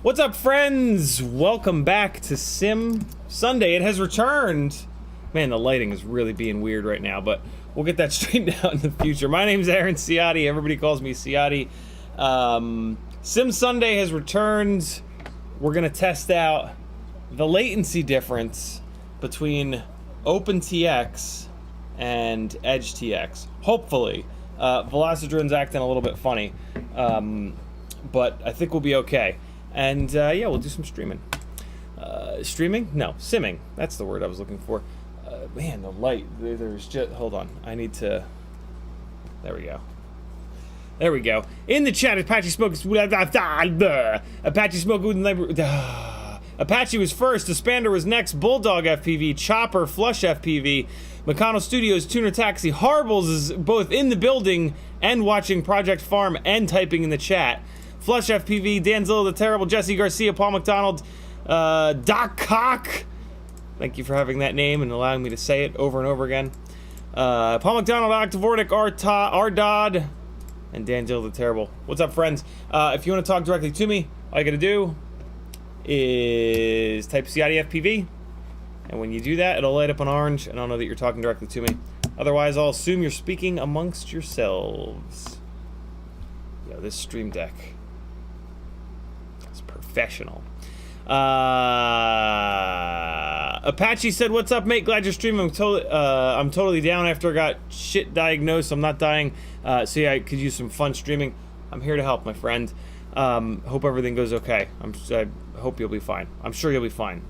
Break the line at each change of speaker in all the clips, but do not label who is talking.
What's up, friends? Welcome back to Sim Sunday. It has returned. Man, the lighting is really being weird right now, but we'll get that straightened out in the future. My name's Aaron Ciotti. Everybody calls me Ciotti. Sim Sunday has returned. We're going to test out the latency difference between OpenTX and EdgeTX. Hopefully. Velocidrone's acting a little bit funny, but I think we'll be okay. And yeah, we'll do some streaming. Streaming? No, simming. That's the word I was looking for. Man, the light. There's just... Hold on. I need to... There we go. There we go. In the chat, Apache Smoke... Apache Smoke... Apache was first. Expander was next. Bulldog FPV. Chopper. Flush FPV. Meccano Studios. Tuner Taxi. Harbles is both in the building and watching Project Farm and typing in the chat. Flush FPV, Danzilla the Terrible, Jesse Garcia, Paul McDonald, Doc Cock. Thank you for having that name and allowing me to say it over and over again. Paul McDonald, Octavortic, R-Dodd, and Danzilla the Terrible. What's up, friends? If you want to talk directly to me, all you gotta do is type CiottiFPV, and when you do that, it'll light up on orange, and I'll know that you're talking directly to me. Otherwise, I'll assume you're speaking amongst yourselves. Yo, this Stream Deck is professional. Apache said, "What's up, mate? Glad you're streaming. I'm totally down after I got shit diagnosed. I'm not dying. So yeah, I could use some fun streaming. I'm here to help, my friend. Hope everything goes okay. I hope you'll be fine. I'm sure you'll be fine.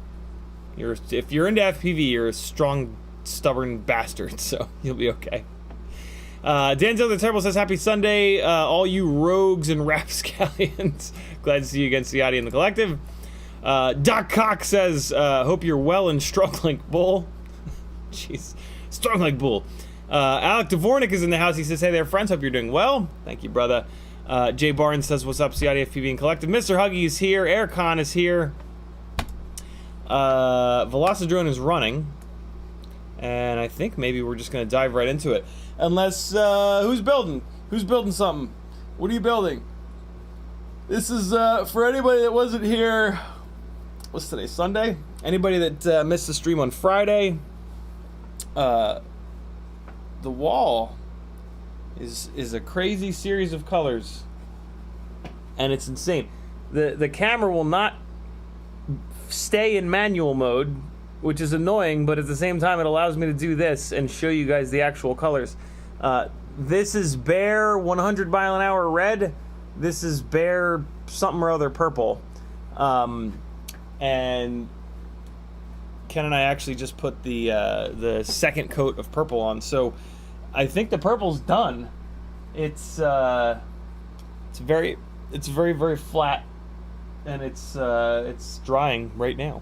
If you're into FPV, you're a strong, stubborn bastard, so you'll be okay." Danzo the Terrible says, "Happy Sunday, all you rogues and rapscallions. Glad to see you again, Ciotti and the collective." Doc Cock says, "Hope you're well and strong like bull." Jeez, strong like bull. Alec Dvornik is in the house. He says, "Hey there, friends. Hope you're doing well." Thank you, brother. Jay Barnes says, "What's up, CiottiFPV and collective?" Mr. Huggy is here. Aircon is here. Velocidrone is running. And I think maybe we're just going to dive right into it. Unless, who's building? Who's building something? What are you building? This is, for anybody that wasn't here, what's today, Sunday? Anybody that missed the stream on Friday, the wall is a crazy series of colors. And it's insane. The camera will not stay in manual mode, which is annoying, but at the same time it allows me to do this and show you guys the actual colors. This is bare 100 mile an hour red. This is bare something or other purple. And Ken and I actually just put the second coat of purple on, so I think the purple's done. It's very flat, and it's drying right now.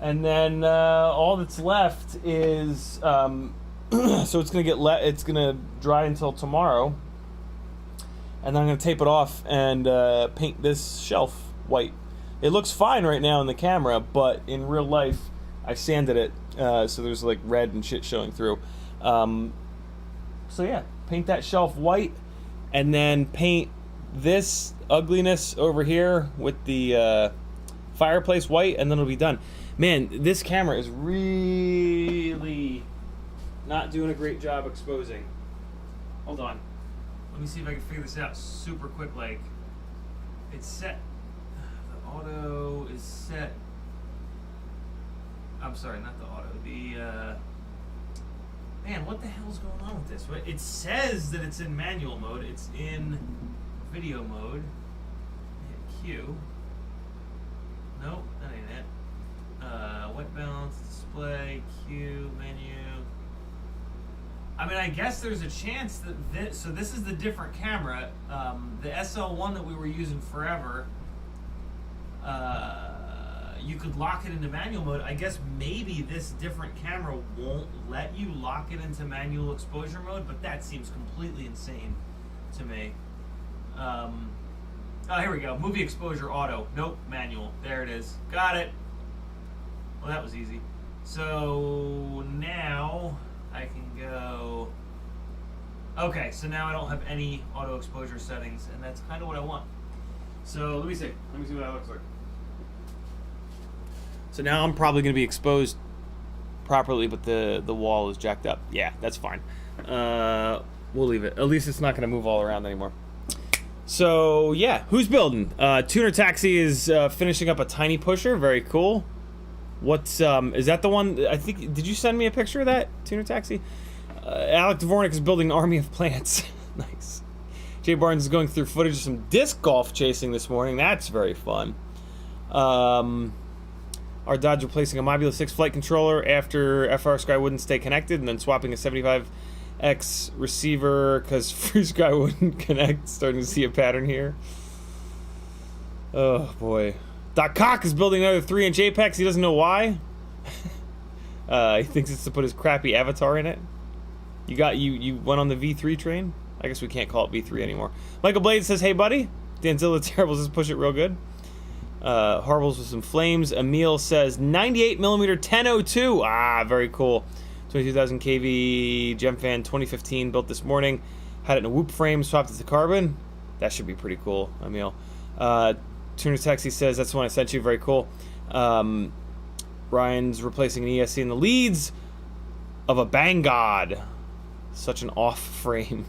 And then all that's left is so it's gonna dry until tomorrow, and then I'm gonna tape it off and paint this shelf white. It looks fine right now in the camera, but in real life I sanded it so there's like red and shit showing through. So yeah, paint that shelf white, and then paint this ugliness over here with the fireplace white, and then it'll be done. Man, this camera is really not doing a great job exposing. Hold on. Let me see if I can figure this out super quick. Like, it's set. The auto is set. I'm sorry, not the auto. The, man, what the hell's going on with this? It says that it's in manual mode. It's in video mode. Hit Q. Nope, that ain't it. White balance, display, Q, menu. I mean, I guess there's a chance that so this is the different camera. The SL1 that we were using forever, you could lock it into manual mode. I guess maybe this different camera won't let you lock it into manual exposure mode, but that seems completely insane to me. Oh, here we go. Movie exposure auto. Nope, manual. There it is. Got it. Well, that was easy. So now I can go. Okay, so now I don't have any auto exposure settings, and that's kind of what I want. So let me see. Let me see what that looks like. So now I'm probably going to be exposed properly, but the wall is jacked up. Yeah, that's fine. We'll leave it. At least it's not going to move all around anymore. So yeah, who's building? Tuner Taxi is finishing up a tiny pusher. Very cool. What's is that the one? I think, did you send me a picture of that, Tuner Taxi? Alec Dvornik is building an army of plants. Nice. Jay Barnes is going through footage of some disc golf chasing this morning. That's very fun. Our Dodge replacing a Mobula 6 flight controller after FR Sky wouldn't stay connected, and then swapping a 75X receiver because Free Sky wouldn't connect. Starting to see a pattern here. Oh boy. Doc Cock is building another 3-inch Apex. He doesn't know why. He thinks it's to put his crappy avatar in it. You went on the V3 train? I guess we can't call it V3 anymore. Michael Blade says, "Hey buddy." Danzilla Terrible says, "Push it real good." Horribles with some flames. Emil says 98mm 1002. Ah, very cool. 22,000 kV Gemfan 2015 built this morning. Had it in a whoop frame, swapped it to carbon. That should be pretty cool, Emil. Tuner Taxi says that's the one I sent you. Very cool. Ryan's replacing an ESC in the leads of a Bang God. such an off frame.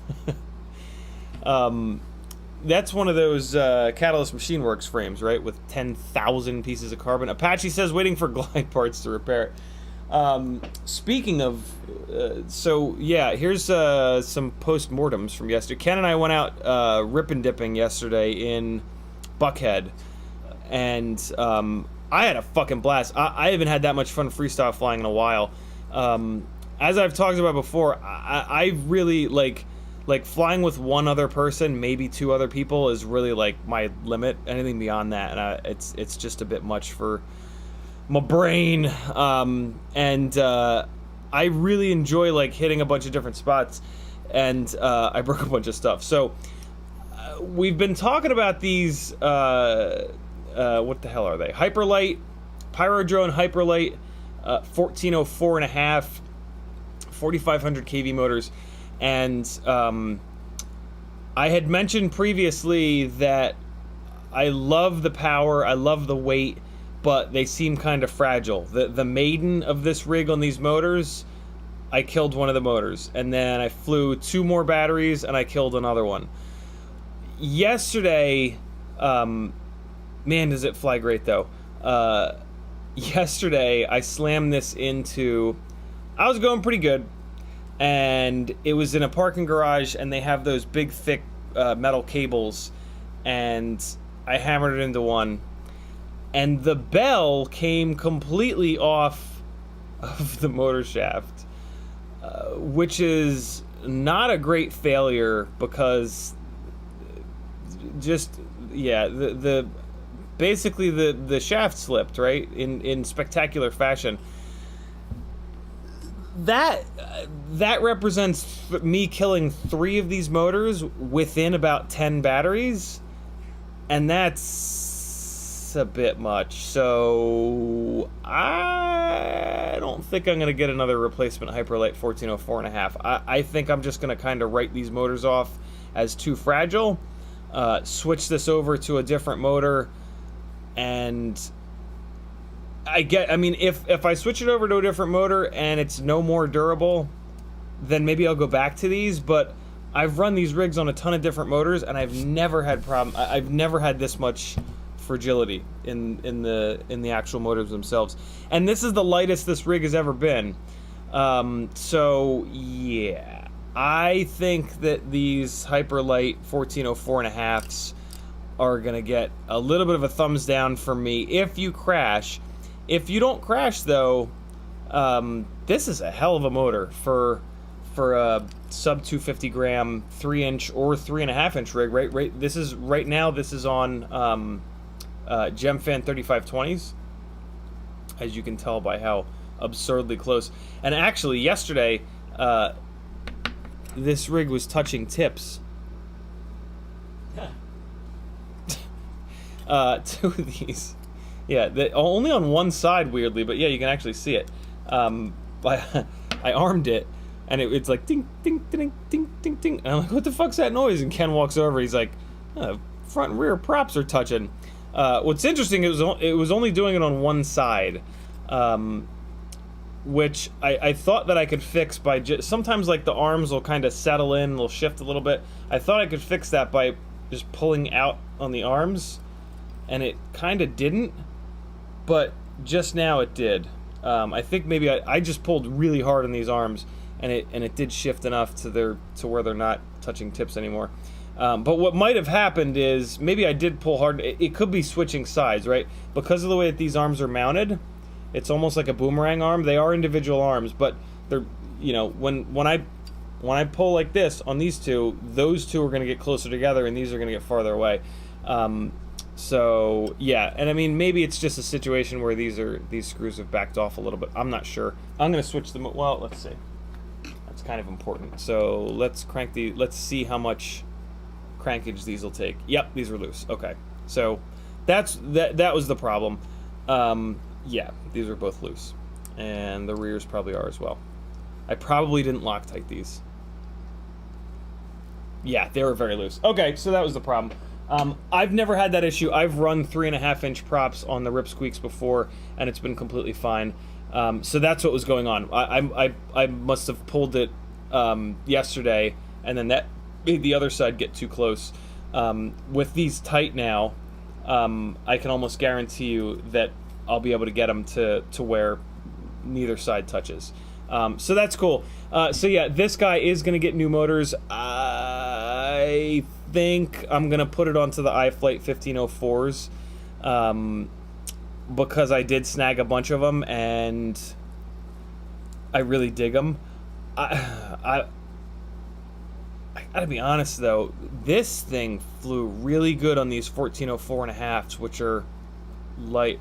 That's one of those Catalyst Machine Works frames, right? With 10,000 pieces of carbon. Apache says waiting for glide parts to repair it. Speaking of, so yeah, here's some post-mortems from yesterday. Ken and I went out rip and dipping yesterday in Buckhead, and I had a fucking blast. I haven't had that much fun freestyle flying in a while. As I've talked about before, I really like flying with one other person, maybe two other people, is really like my limit. Anything beyond that, and it's just a bit much for my brain. I really enjoy like hitting a bunch of different spots, and I broke a bunch of stuff. So we've been talking about these. What the hell are they? Hyperlite, Pyrodrone Hyperlite, 1404 and a half, 4,500 kV motors. And I had mentioned previously that I love the power, I love the weight, but they seem kind of fragile. The maiden of this rig on these motors, I killed one of the motors, and then I flew two more batteries and I killed another one. Yesterday, man, does it fly great though. Yesterday I slammed this into, I was going pretty good, and it was in a parking garage, and they have those big thick metal cables, and I hammered it into one, and the bell came completely off of the motor shaft, which is not a great failure, because just, yeah, basically the shaft slipped, right, in spectacular fashion. That represents me killing 3 of these motors within about 10 batteries, and that's a bit much. So I don't think I'm going to get another replacement Hyperlite 1404 and a half. I think I'm just going to kind of write these motors off as too fragile, switch this over to a different motor, and I mean, if I switch it over to a different motor and it's no more durable, then maybe I'll go back to these. But I've run these rigs on a ton of different motors, and I've never had I've never had this much fragility in the actual motors themselves. And this is the lightest this rig has ever been. So yeah, I think that these Hyperlite 1404 and a halves are gonna get a little bit of a thumbs down from me if you crash. If you don't crash, though, this is a hell of a motor for a sub 250 gram 3-inch or 3.5-inch rig. Right. This is right now. This is on Gemfan 3520s, as you can tell by how absurdly close. And actually, yesterday, this rig was touching tips. Two of these. Yeah, only on one side, weirdly, but yeah, you can actually see it. I armed it, and it's like ding, ding, ding, ding, ding, ding. And I'm like, what the fuck's that noise? And Ken walks over. He's like, front and rear props are touching. What's interesting, it was only doing it on one side, which I thought that I could fix by sometimes like the arms will kind of settle in, they'll shift a little bit. I thought I could fix that by just pulling out on the arms, and it kind of didn't. But just now it did. I think maybe I just pulled really hard on these arms, and it did shift enough to where they're not touching tips anymore. But what might have happened is maybe I did pull hard. It could be switching sides, right? Because of the way that these arms are mounted, it's almost like a boomerang arm. They are individual arms, but they're, you know, when I pull like this on these two, those two are going to get closer together, and these are going to get farther away. So yeah, and I mean, maybe it's just a situation where these screws have backed off a little bit. I'm not sure. I'm gonna switch them. Well, let's see. That's kind of important. So let's crank the. Let's see how much crankage these will take. Yep, these are loose. Okay, so that was the problem. Yeah, these are both loose, and the rears probably are as well. I probably didn't Loctite these. Yeah, they were very loose. Okay, so that was the problem. I've never had that issue. I've run 3.5-inch props on the Rip Squeaks before, and it's been completely fine. So that's what was going on. I must have pulled it yesterday, and then that made the other side get too close. With these tight now, I can almost guarantee you that I'll be able to get them to where neither side touches. So that's cool. So yeah, this guy is going to get new motors. I think I'm going to put it onto the iFlight 1504s because I did snag a bunch of them and I really dig them. I gotta be honest though, this thing flew really good on these 1404.5s, which are light.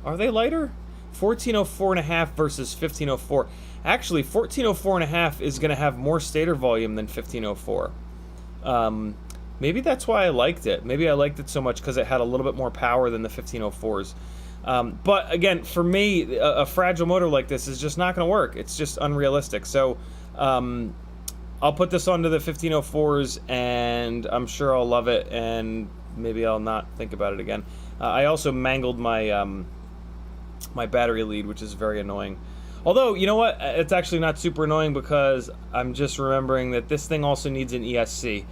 Are they lighter? 1404.5 versus 1504. Actually, 1404.5 is going to have more stator volume than 1504. Maybe that's why I liked it. Maybe I liked it so much because it had a little bit more power than the 1504s. But again, for me, a fragile motor like this is just not going to work. It's just unrealistic. So I'll put this onto the 1504s, and I'm sure I'll love it, and maybe I'll not think about it again. I also mangled my my battery lead, which is very annoying. Although, you know what? It's actually not super annoying because I'm just remembering that this thing also needs an ESC.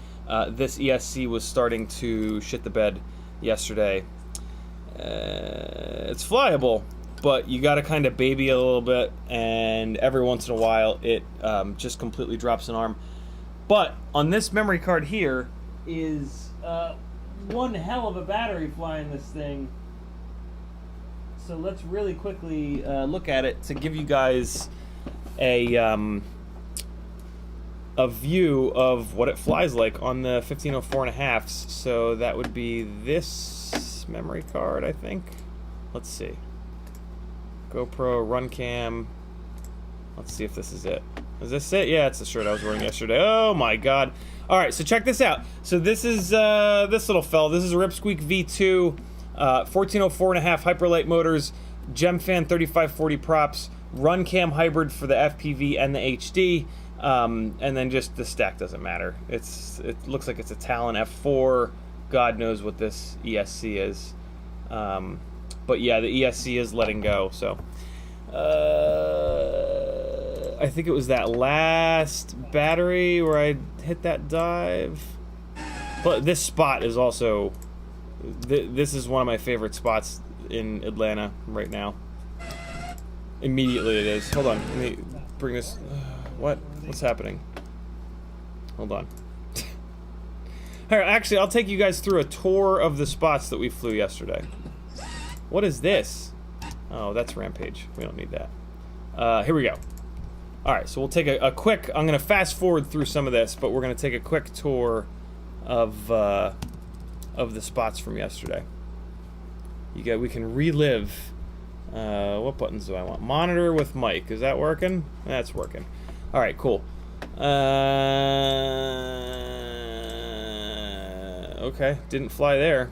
This ESC was starting to shit the bed yesterday. It's flyable, but you got to kind of baby it a little bit, and every once in a while it just completely drops an arm. But on this memory card here is one hell of a battery flying this thing. So let's really quickly look at it to give you guys a view of what it flies like on the 1504.5s. So that would be this memory card, I think. Let's see. GoPro, Runcam. Let's see if this is it. Is this it? Yeah, it's the shirt I was wearing yesterday. Oh my god. Alright, so check this out. So this is this little fella. This is a Squeak V2. 1404.5 Hyperlite motors, Gemfan 3540 props, Runcam hybrid for the FPV and the HD, and then just the stack doesn't matter. It looks like it's a Talon F4. God knows what this ESC is. But yeah, the ESC is letting go. So I think it was that last battery where I hit that dive. But this spot is also... This is one of my favorite spots in Atlanta right now. Immediately it is. Hold on, let me bring this... What's happening? Hold on. Alright, actually, I'll take you guys through a tour of the spots that we flew yesterday. What is this? Oh, that's Rampage. We don't need that. Here we go. Alright, so we'll take a quick... I'm going to fast forward through some of this, but we're going to take a quick tour of the spots from yesterday. We can relive. What buttons do I want? Monitor with mic. Is that working? That's working. All right, cool. Okay, didn't fly there.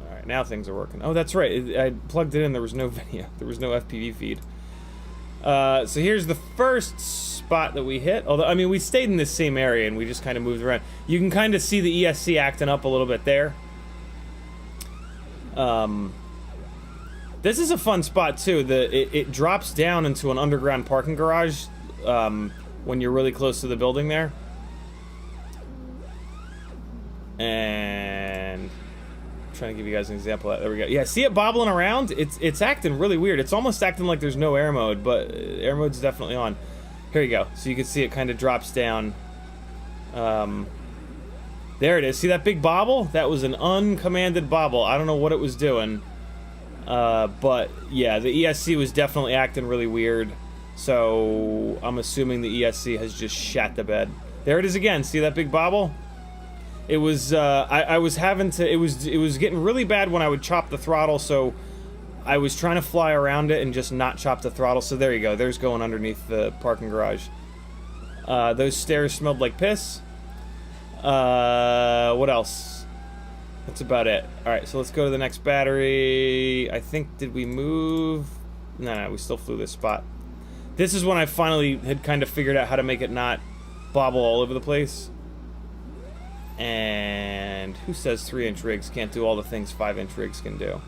All right, now things are working. Oh, that's right. I plugged it in. There was no video. There was no FPV feed. So here's the first spot that we hit. Although, I mean, we stayed in this same area and we just kind of moved around. You can kind of see the ESC acting up a little bit there. This is a fun spot too. It drops down into an underground parking garage when you're really close to the building there. And I'm trying to give you guys an example of that. There we go. Yeah, see it bobbling around? It's acting really weird. It's almost acting like there's no air mode, but air mode's definitely on. Here you go. So you can see it kind of drops down. There it is. See that big bobble? That was an uncommanded bobble. I don't know what it was doing. But yeah, the ESC was definitely acting really weird. So I'm assuming the ESC has just shat the bed. There it is again. See that big bobble? It was I was having to. It was getting really bad when I would chop the throttle. So I was trying to fly around it and just not chop the throttle. So there you go. There's going underneath the parking garage. Those stairs smelled like piss. What else? That's about it. Alright, so let's go to the next battery. I think, did we move? No, we still flew this spot. This is when I finally had kind of figured out how to make it not bobble all over the place. And who says 3-inch rigs can't do all the things 5-inch rigs can do?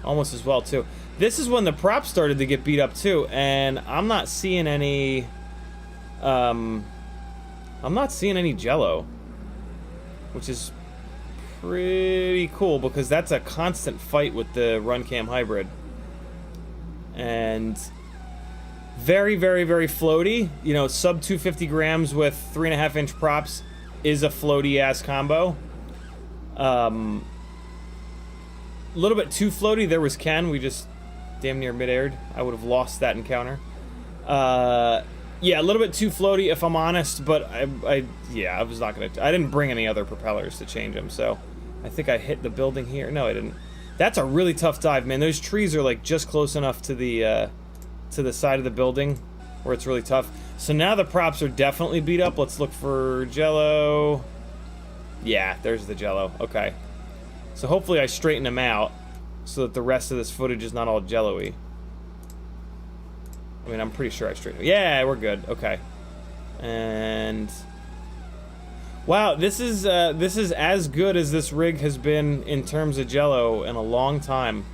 almost as well too. This is when the props started to get beat up too, and I'm not seeing any jello, which is pretty cool because that's a constant fight with the Runcam hybrid. And very, very, very floaty. You know, sub 250 grams with 3.5-inch props is a floaty ass combo. A little bit too floaty. There was Ken. We just damn near mid-aired. I would have lost that encounter. Yeah, a little bit too floaty, if I'm honest, but I was not gonna. I didn't bring any other propellers to change them, so I think I hit the building here. No, I didn't. That's a really tough dive, man. Those trees are like just close enough to the side of the building where it's really tough. So now the props are definitely beat up. Let's look for jello. Yeah, there's the jello. Okay. So hopefully I straighten them out so that the rest of this footage is not all jello-y. I mean, I'm pretty sure I straightened. Yeah, we're good. Okay. And wow, this is as good as this rig has been in terms of jello in a long time.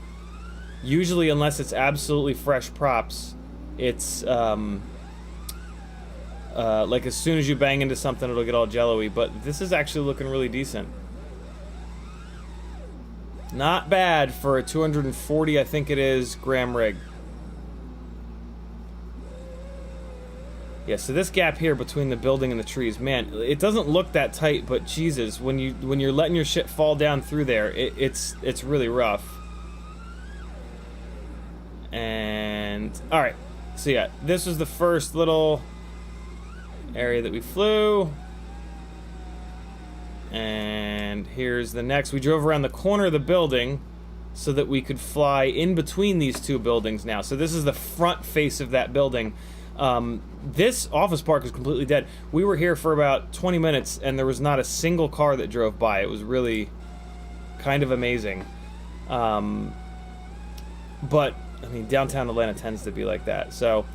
Usually, unless it's absolutely fresh props, it's like as soon as you bang into something, it'll get all jello-y. But this is actually looking really decent. Not bad for a 240, I think it is, gram rig. Yeah, so this gap here between the building and the trees, man, it doesn't look that tight, but Jesus, when you're letting your shit fall down through there, it's really rough. And all right, so yeah, this was the first little area that we flew, and here's the next. We drove around the corner of the building so that we could fly in between these two buildings now. So this is the front face of that building. This office park is completely dead. We were here for about 20 minutes and there was not a single car that drove by. It was really kind of amazing. But I mean, downtown Atlanta tends to be like that. So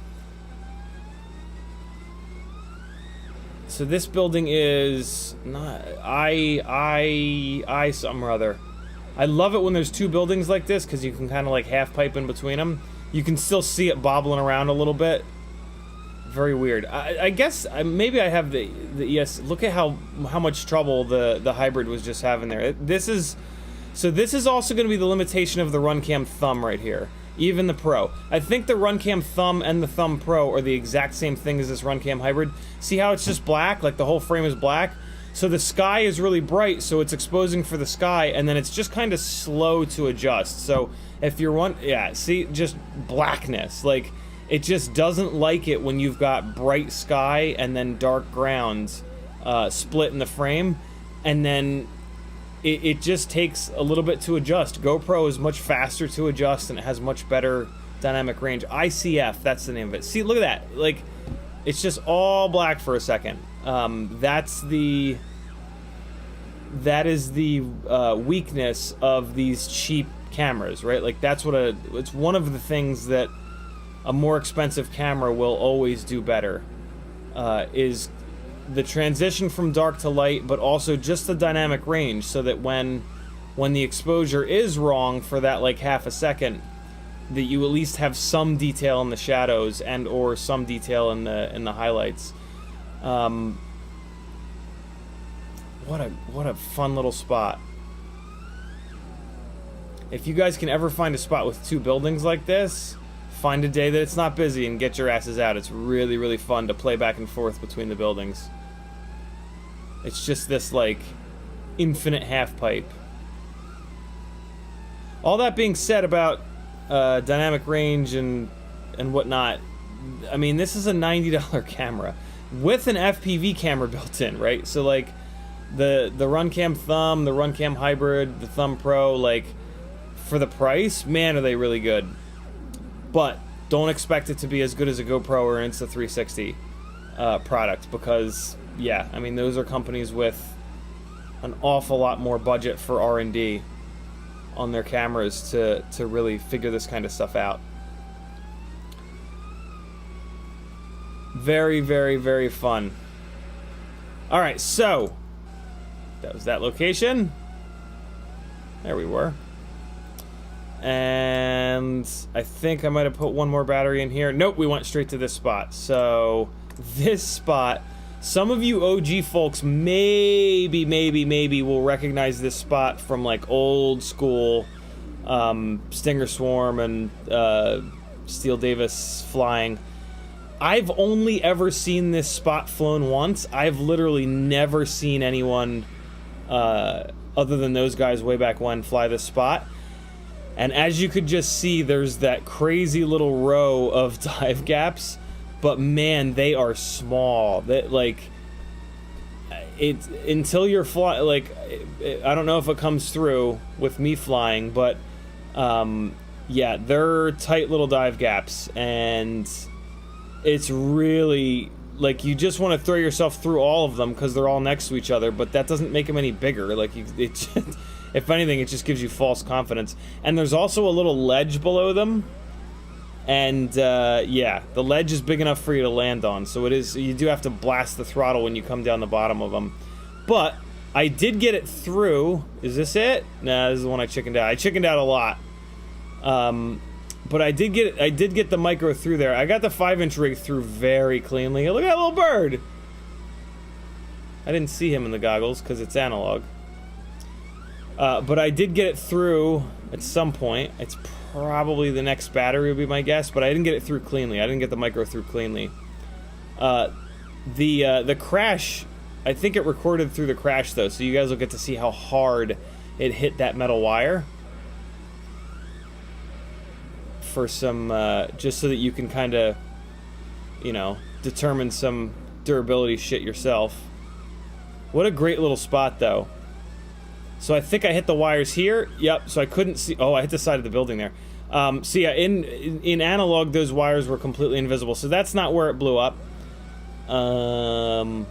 this building is not I something or other. I love it when there's two buildings like this because you can kind of like half pipe in between them. You can still see it bobbling around a little bit. Very weird. I guess maybe I have the ES. Look at how much trouble the hybrid was just having there. This is also going to be the limitation of the Runcam Thumb right here. Even the Pro. I think the Runcam Thumb and the Thumb Pro are the exact same thing as this Runcam hybrid. See how it's just black? Like the whole frame is black? So the sky is really bright, so it's exposing for the sky, and then it's just kind of slow to adjust. So if you're see, just blackness. Like, it just doesn't like it when you've got bright sky and then dark ground split in the frame, and then it just takes a little bit to adjust. GoPro is much faster to adjust and it has much better dynamic range. ICF, that's the name of it. See, look at that. Like, it's just all black for a second. That is the weakness of these cheap cameras, right? Like, that's what it's one of the things that a more expensive camera will always do better, is the transition from dark to light, but also just the dynamic range, so that when the exposure is wrong for that like half a second, that you at least have some detail in the shadows and or some detail in the highlights. What a fun little spot. If you guys can ever find a spot with two buildings like this, find a day that it's not busy and get your asses out. It's really, really fun to play back and forth between the buildings. It's just this, like, infinite half pipe. All that being said about dynamic range and whatnot, I mean, this is a $90 camera with an FPV camera built in, right? So, like, the Runcam Thumb, the Runcam Hybrid, the Thumb Pro, like, for the price, man, are they really good. But don't expect it to be as good as a GoPro or an Insta360 product, because, yeah, I mean, those are companies with an awful lot more budget for R&D on their cameras to really figure this kind of stuff out. Very, very, very fun. All right, so that was that location. There we were. And I think I might have put one more battery in here. Nope, we went straight to this spot. So this spot, some of you OG folks maybe will recognize this spot from like old school Stinger Swarm and Steele Davis flying. I've only ever seen this spot flown once. I've literally never seen anyone other than those guys way back when fly this spot. And as you could just see, there's that crazy little row of dive gaps, but man, they are small. That like, it's until you're flying. Like, I don't know if it comes through with me flying, but yeah, they're tight little dive gaps, and it's really like you just want to throw yourself through all of them because they're all next to each other, but that doesn't make them any bigger. Like, it just, if anything, it just gives you false confidence. And there's also a little ledge below them, and yeah, the ledge is big enough for you to land on, so it is, you do have to blast the throttle when you come down the bottom of them. But I did get it through. Is this it? Nah, this is the one I chickened out. I chickened out a lot. But I did get the micro through there. I got the 5-inch rig through very cleanly. Look at that little bird! I didn't see him in the goggles because it's analog. But I did get it through at some point. It's probably the next battery would be my guess, but I didn't get it through cleanly. I didn't get the micro through cleanly. The crash, I think it recorded through the crash though, so you guys will get to see how hard it hit that metal wire. For some, just so that you can kind of, you know, determine some durability shit yourself. What a great little spot though. So I think I hit the wires here. Yep, so I couldn't see. Oh, I hit the side of the building there. So yeah, in analog, those wires were completely invisible. So that's not where it blew up. So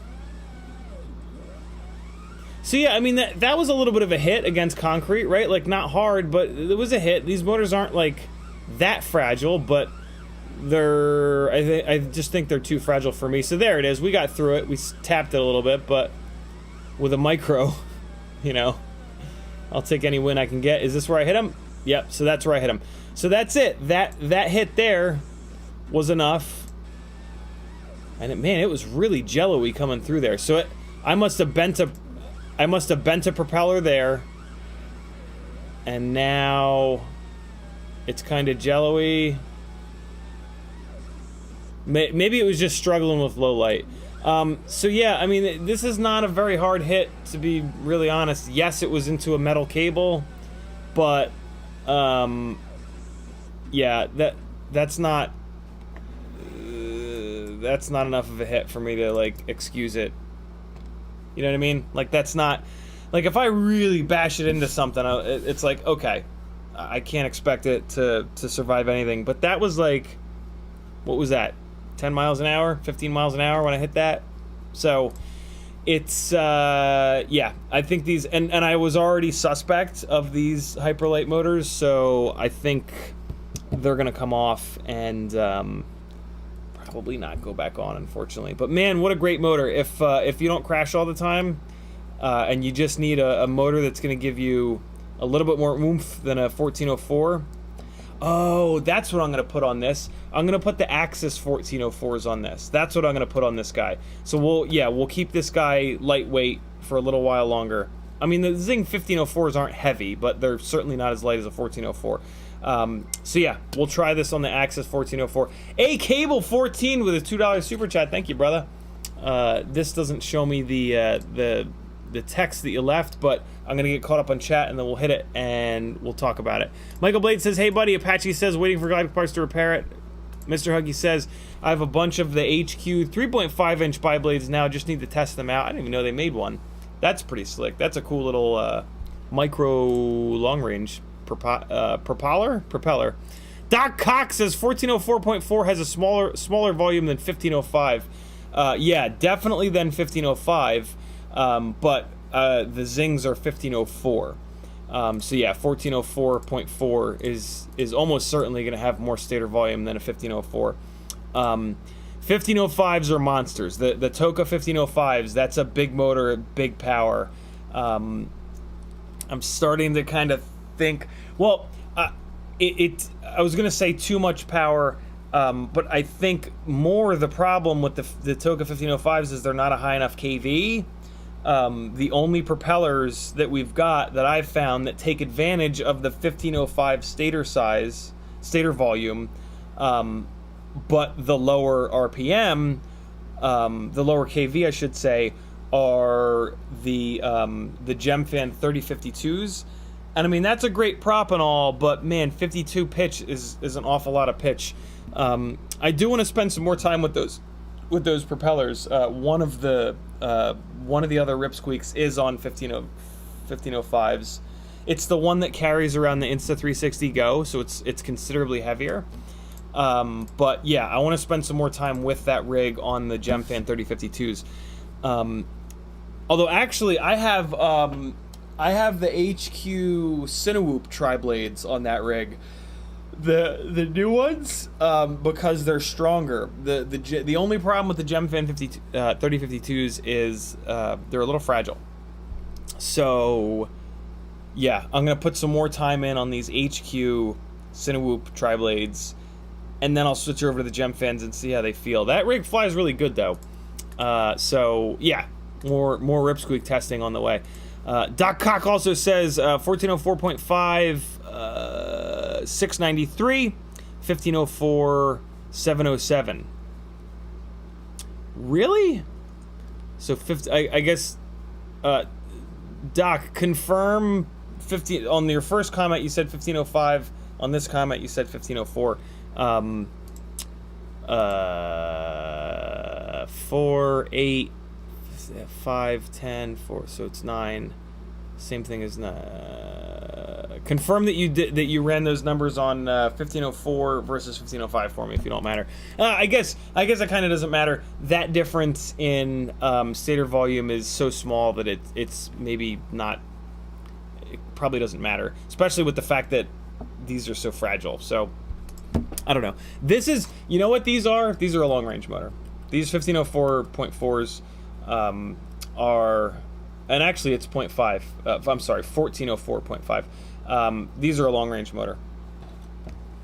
yeah, I mean, that was a little bit of a hit against concrete, right? Like, not hard, but it was a hit. These motors aren't, like, that fragile, but they're... I just think they're too fragile for me. So there it is. We got through it. We tapped it a little bit, but with a micro, you know, I'll take any win I can get. Is this where I hit him? Yep, so that's where I hit him. So that's it. That hit there was enough. And man, it was really jello-y coming through there. So I must have bent a propeller there. And now it's kind of jello-y. Maybe it was just struggling with low light. So yeah, I mean, this is not a very hard hit, to be really honest. Yes, it was into a metal cable, but yeah, that's not enough of a hit for me to, like, excuse it. You know what I mean? Like, that's not, like, if I really bash it into something, it's like, okay, I can't expect it to survive anything. But that was like, what was that? 10 miles an hour, 15 miles an hour when I hit that. So it's yeah, I think these, and I was already suspect of these Hyperlite motors, so I think they're gonna come off and probably not go back on, unfortunately. But man, what a great motor. If you don't crash all the time and you just need a motor that's gonna give you a little bit more oomph than a 1404. Oh, that's what I'm going to put on this. I'm going to put the Axis 1404s on this. That's what I'm going to put on this guy. So we'll keep this guy lightweight for a little while longer. I mean, the Zing 1504s aren't heavy, but they're certainly not as light as a 1404. So yeah, we'll try this on the Axis 1404. A Cable 14 with a $2 super chat. Thank you, brother. This doesn't show me the text that you left, but I'm gonna get caught up on chat and then we'll hit it and we'll talk about it. Michael Blade says, hey buddy. Apache says, waiting for glide parts to repair it. Mr. Huggy says, I have a bunch of the HQ 3.5 inch biblades now, just need to test them out. I didn't even know they made one. That's pretty slick. That's a cool little micro long range propeller. Doc Cox says 1404.4 has a smaller volume than 1505. Yeah, definitely than 1505. But the Zings are 1504. So yeah, 1404.4 is almost certainly going to have more stator volume than a 1504. 1505s are monsters. The Toka 1505s, that's a big motor, big power. I'm starting to kind of think, well, I was gonna say too much power, but I think more the problem with the Toka 1505s is they're not a high enough KV. The only propellers that we've got that I've found that take advantage of the 1505 stator volume, but the lower RPM, the lower KV, I should say, are the Gemfan 3052s. And I mean, that's a great prop and all, but man, 52 pitch is an awful lot of pitch. I do want to spend some more time with those propellers. One of the other Rip Squeaks is on 1505s. It's the one that carries around the Insta360 Go, so it's considerably heavier. But yeah, I want to spend some more time with that rig on the Gemfan 3052s. Although actually, I have the HQ Cinewoop tri-blades on that rig. The new ones, because they're stronger. The only problem with the Gemfan 3052s is they're a little fragile. So yeah, I'm gonna put some more time in on these HQ Cinewoop tri-blades, and then I'll switch over to the Gemfans and see how they feel. That rig flies really good though. So yeah, more Rip Squeak testing on the way. Doc Cock also says 1404.5, 693, 1504, 707. Really? So 50. I guess. Doc, confirm 50 on your first comment. You said 1505. On this comment, you said 1504. 4, 8, 5, 10, 4. So it's 9. Same thing as confirm that you ran those numbers on 1504 versus 1505 for me, if you don't matter. I guess it kind of doesn't matter. That difference in stator volume is so small that it's maybe not. It probably doesn't matter, especially with the fact that these are so fragile. So I don't know. This is, you know what these are? These are a long range motor. These 1504.4s are. And actually, it's 0.5. I'm sorry, 1404.5. These are a long-range motor.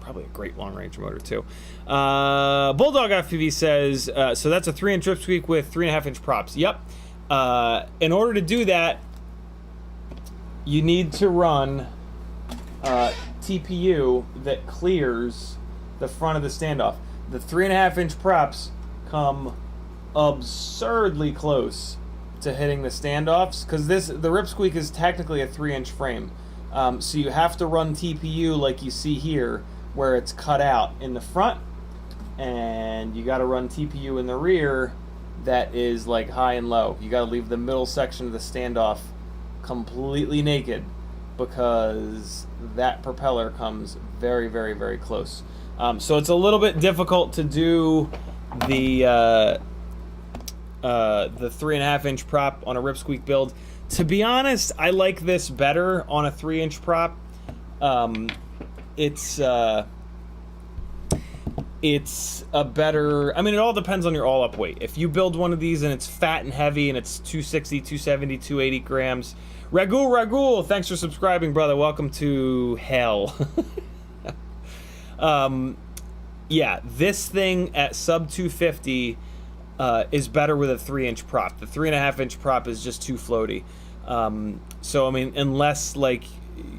Probably a great long-range motor, too. Bulldog FPV says, so that's a 3-inch Rip Squeak with 3.5-inch props. Yep. In order to do that, you need to run TPU that clears the front of the standoff. The 3.5-inch props come absurdly close to hitting the standoffs, because the Rip Squeak is technically a 3-inch frame, so you have to run TPU like you see here, where it's cut out in the front, and you got to run TPU in the rear that is like high and low. You got to leave the middle section of the standoff completely naked, because that propeller comes very, very, very close. So it's a little bit difficult to do the 3.5-inch prop on a Rip Squeak build. To be honest, I like this better on a 3-inch prop. It's a better. I mean, it all depends on your all-up weight. If you build one of these and it's fat and heavy and it's 260, 270, 280 grams. Ragul, thanks for subscribing, brother. Welcome to hell. Yeah, this thing at sub 250 is better with a 3-inch prop. The 3.5-inch prop is just too floaty. So I mean, unless like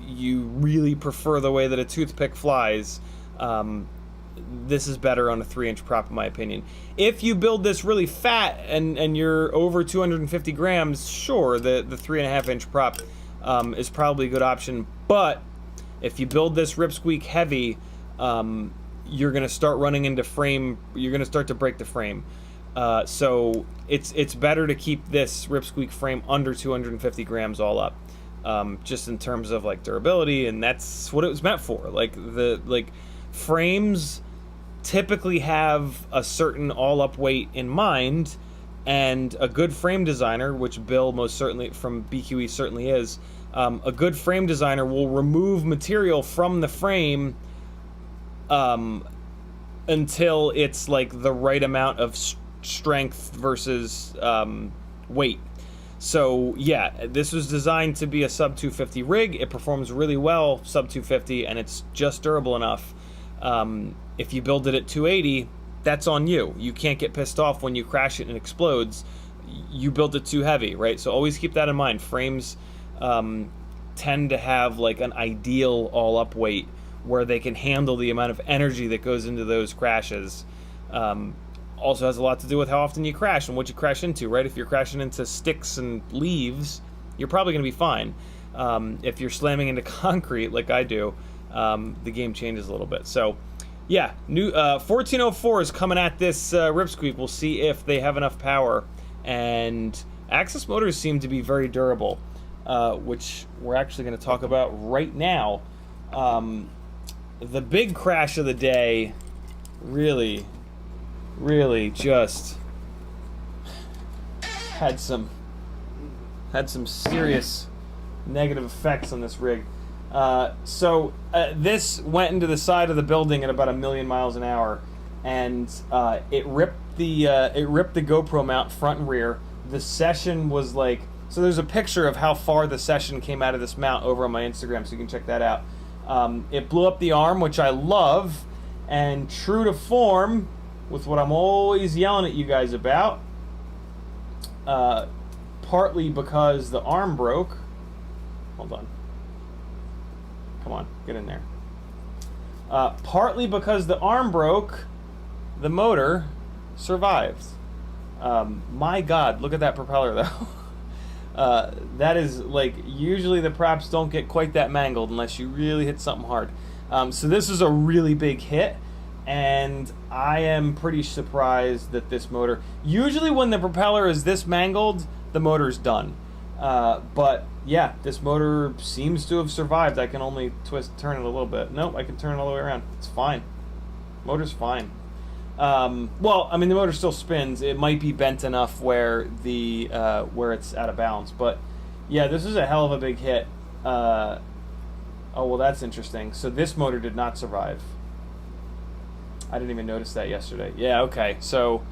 you really prefer the way that a toothpick flies, this is better on a 3-inch prop in my opinion. If you build this really fat and you're over 250 grams, sure, the 3.5-inch prop is probably a good option. But if you build this Rip Squeak heavy, you're gonna start running into frame. You're gonna start to break the frame. So it's better to keep this Rip Squeak frame under 250 grams all up, just in terms of like durability, and that's what it was meant for. Like frames typically have a certain all up weight in mind, and a good frame designer, which Bill most certainly from BQE certainly is, a good frame designer will remove material from the frame until it's like the right amount of strength versus weight. So yeah, this was designed to be a sub 250 rig. It performs really well sub 250, and it's just durable enough. If you build it at 280, that's on you. You can't get pissed off when you crash it and it explodes. You built it too heavy, right? So always keep that in mind. Frames tend to have like an ideal all-up weight where they can handle the amount of energy that goes into those crashes. Also has a lot to do with how often you crash and what you crash into, right? If you're crashing into sticks and leaves, you're probably going to be fine. If you're slamming into concrete like I do, the game changes a little bit. So yeah, new 1404 is coming at this Ripsqueak. We'll see if they have enough power. And Axis motors seem to be very durable, which we're actually going to talk about right now. The big crash of the day really just had some serious negative effects on this rig. So this went into the side of the building at about 1,000,000 miles an hour, and it ripped the GoPro mount front and rear. The session was like, so there's a picture of how far the session came out of this mount over on my Instagram, so you can check that out. It blew up the arm, which I love, and true to form, with what I'm always yelling at you guys about, partly because the arm broke. Hold on. Come on, get in there. Partly because the arm broke, the motor survived. My God, look at that propeller though. That is like, usually the props don't get quite that mangled unless you really hit something hard. So this is a really big hit, and I am pretty surprised that this motor, usually when the propeller is this mangled, the motor's done. But yeah, this motor seems to have survived. I can only turn it a little bit. Nope, I can turn it all the way around. It's fine. Motor's fine. Well, I mean, the motor still spins. It might be bent enough where where it's out of balance. But yeah, this is a hell of a big hit. Oh, well, that's interesting. So this motor did not survive. I didn't even notice that yesterday. Yeah, okay. So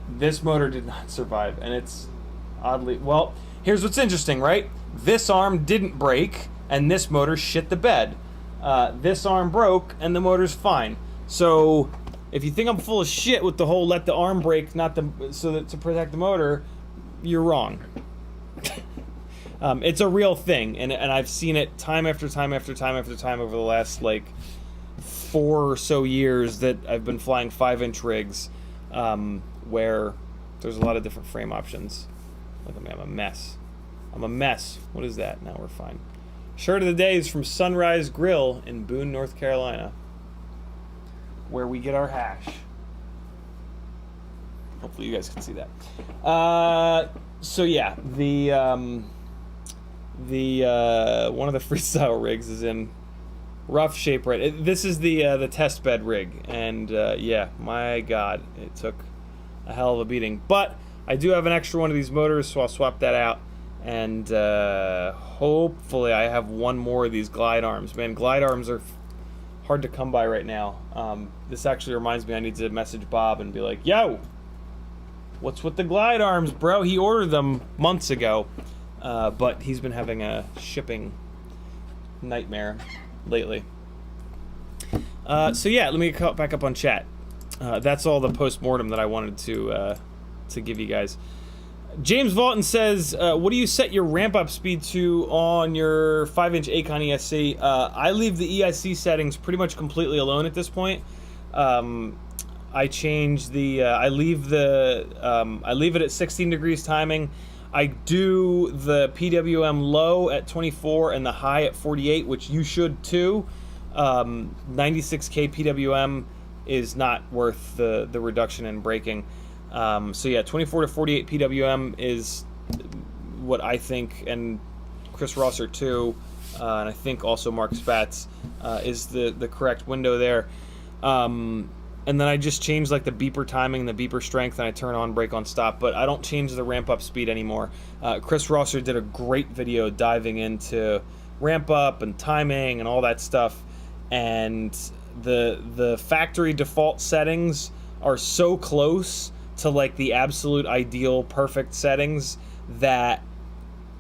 this motor did not survive, and it's oddly... Well, here's what's interesting, right? This arm didn't break, and this motor shit the bed. This arm broke, and the motor's fine. So if you think I'm full of shit with the whole let the arm break, to protect the motor, you're wrong. It's a real thing, and I've seen it time after time after time after time over the last, like, 4 or so years that I've been flying 5-inch rigs, where there's a lot of different frame options. Look at me, I'm a mess. I'm a mess. What is that? Now we're fine. Shirt of the day is from Sunrise Grill in Boone, North Carolina, where we get our hash. Hopefully you guys can see that. So yeah, the one of the freestyle rigs is in rough shape right. This is the test bed rig, and yeah, my God, it took a hell of a beating. But I do have an extra one of these motors, so I'll swap that out, and hopefully I have one more of these glide arms. Man, glide arms are hard to come by right now. This actually reminds me I need to message Bob and be like, yo, what's with the glide arms, bro? He ordered them months ago, but he's been having a shipping nightmare lately. So yeah, let me back up on chat. That's all the post-mortem that I wanted to give you guys. James Vaulton says, what do you set your ramp-up speed to on your 5-inch Acon ESC? I leave the ESC settings pretty much completely alone at this point. I change the, I leave it at 16 degrees timing. I do the PWM low at 24 and the high at 48, which you should too. 96K PWM is not worth the reduction in braking. So yeah, 24 to 48 PWM is what I think, and Chris Rosser too, and I think also Mark Spatz, is the correct window there. And then I just change like the beeper timing, the beeper strength, and I turn on, brake on, stop, but I don't change the ramp up speed anymore. Chris Rosser did a great video diving into ramp up and timing and all that stuff, and the factory default settings are so close to like the absolute ideal perfect settings that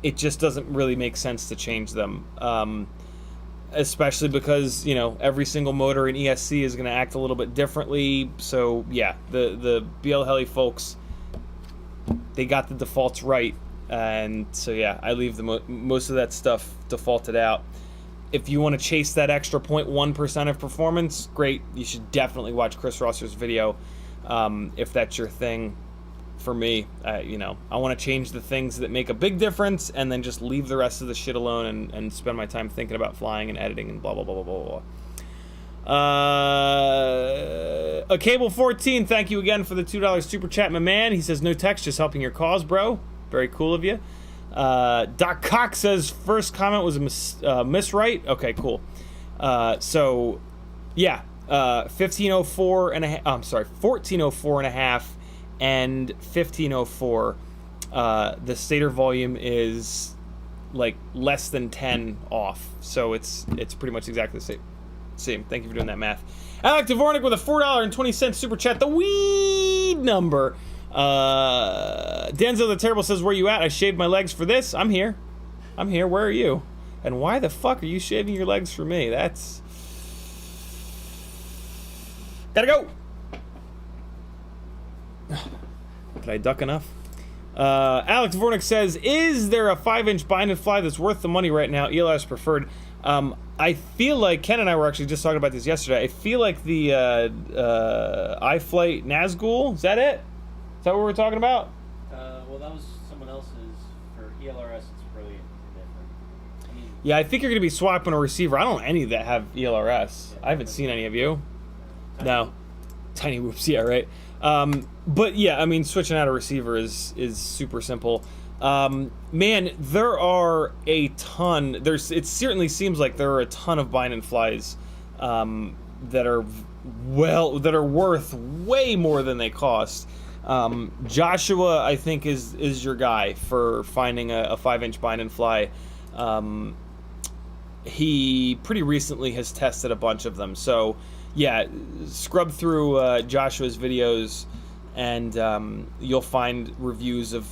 it just doesn't really make sense to change them. Especially because, you know, every single motor in ESC is going to act a little bit differently. So yeah, the BL Heli folks, they got the defaults right, and so yeah, I leave the most of that stuff defaulted out. If you want to chase that extra 0.1% of performance, great. You should definitely watch Chris Rosser's video if that's your thing. For me, you know, I want to change the things that make a big difference and then just leave the rest of the shit alone and spend my time thinking about flying and editing and blah, blah, blah, blah, blah, blah. A Cable 14, thank you again for the $2 super chat, my man. He says, no text, just helping your cause, bro. Very cool of you. Doc Cox says, first comment was a miswrite. Okay, cool. So, yeah, 1504 and a half, I'm sorry, 1404 and a half. And 1504, the stator volume is like less than 10 off, so it's pretty much exactly the same. Thank you for doing that math. Alec Dvornik with a $4.20 super chat. The weed number. Denzel the Terrible says, "Where you at? I shaved my legs for this. I'm here. Where are you? And why the fuck are you shaving your legs for me? That's gotta go." Did I duck enough? Alex Vornick says, is there a 5-inch bind and fly that's worth the money right now? ELS preferred. I feel like, Ken and I were actually just talking about this yesterday. I feel like the iFlight Nazgul, is that it? Is that what we're talking about?
Well, that was someone else's. For ELRS, it's really different.
Yeah, I think you're going to be swapping a receiver. I don't know any that have ELRS. I haven't seen any of you. No. Tiny whoops, yeah, right. But yeah, I mean, switching out a receiver is super simple. Man, there are a ton. It certainly seems like there are a ton of bind and flies that are worth way more than they cost. Joshua, I think, is your guy for finding a 5-inch bind and fly. He pretty recently has tested a bunch of them, so yeah, scrub through Joshua's videos, and you'll find reviews of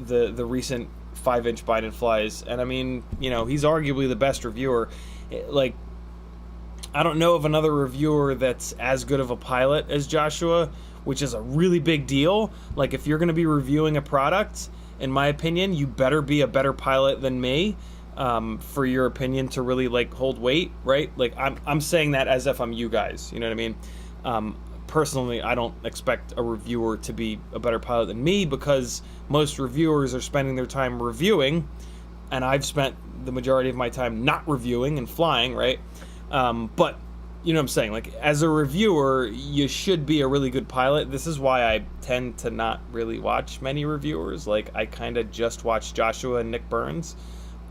the recent 5-inch bind and flies. And I mean, you know, he's arguably the best reviewer. Like, I don't know of another reviewer that's as good of a pilot as Joshua, which is a really big deal. Like, if you're going to be reviewing a product, in my opinion, you better be a better pilot than me. For your opinion to really like hold weight, right? Like I'm saying that as if I'm you guys, you know what I mean? Personally, I don't expect a reviewer to be a better pilot than me, because most reviewers are spending their time reviewing, and I've spent the majority of my time not reviewing and flying, right? But you know what I'm saying? Like, as a reviewer, you should be a really good pilot. This is why I tend to not really watch many reviewers. Like, I kind of just watch Joshua and Nick Burns.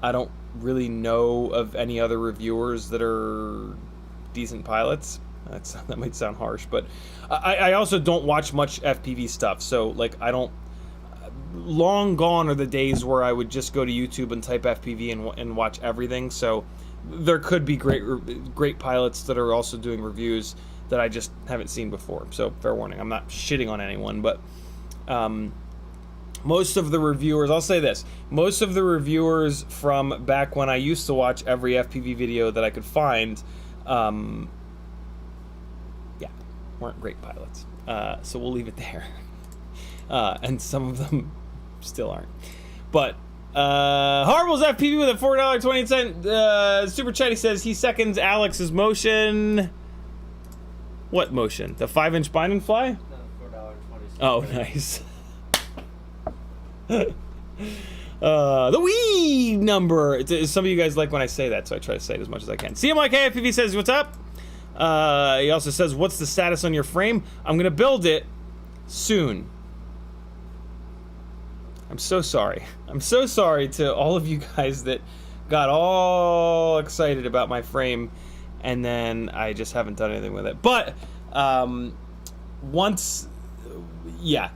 I don't really know of any other reviewers that are decent pilots. That might sound harsh, but I also don't watch much FPV stuff. So, like, I don't... Long gone are the days where I would just go to YouTube and type FPV and watch everything. So there could be great pilots that are also doing reviews that I just haven't seen before. So fair warning, I'm not shitting on anyone, but... most of the reviewers, I'll say this, most of the reviewers from back when I used to watch every FPV video that I could find, yeah, weren't great pilots. So we'll leave it there. And some of them still aren't. But Horrible's FPV with a $4.20 super chat. He says he seconds Alex's motion. What motion? The 5-inch bind and fly?
No, $4.20.
Oh, nice. The Wii number. Some of you guys like when I say that, so I try to say it as much as I can. CMYKFPV says, what's up? He also says, what's the status on your frame? I'm gonna build it soon. I'm so sorry. I'm so sorry to all of you guys that got all excited about my frame, and then I just haven't done anything with it. But once, yeah,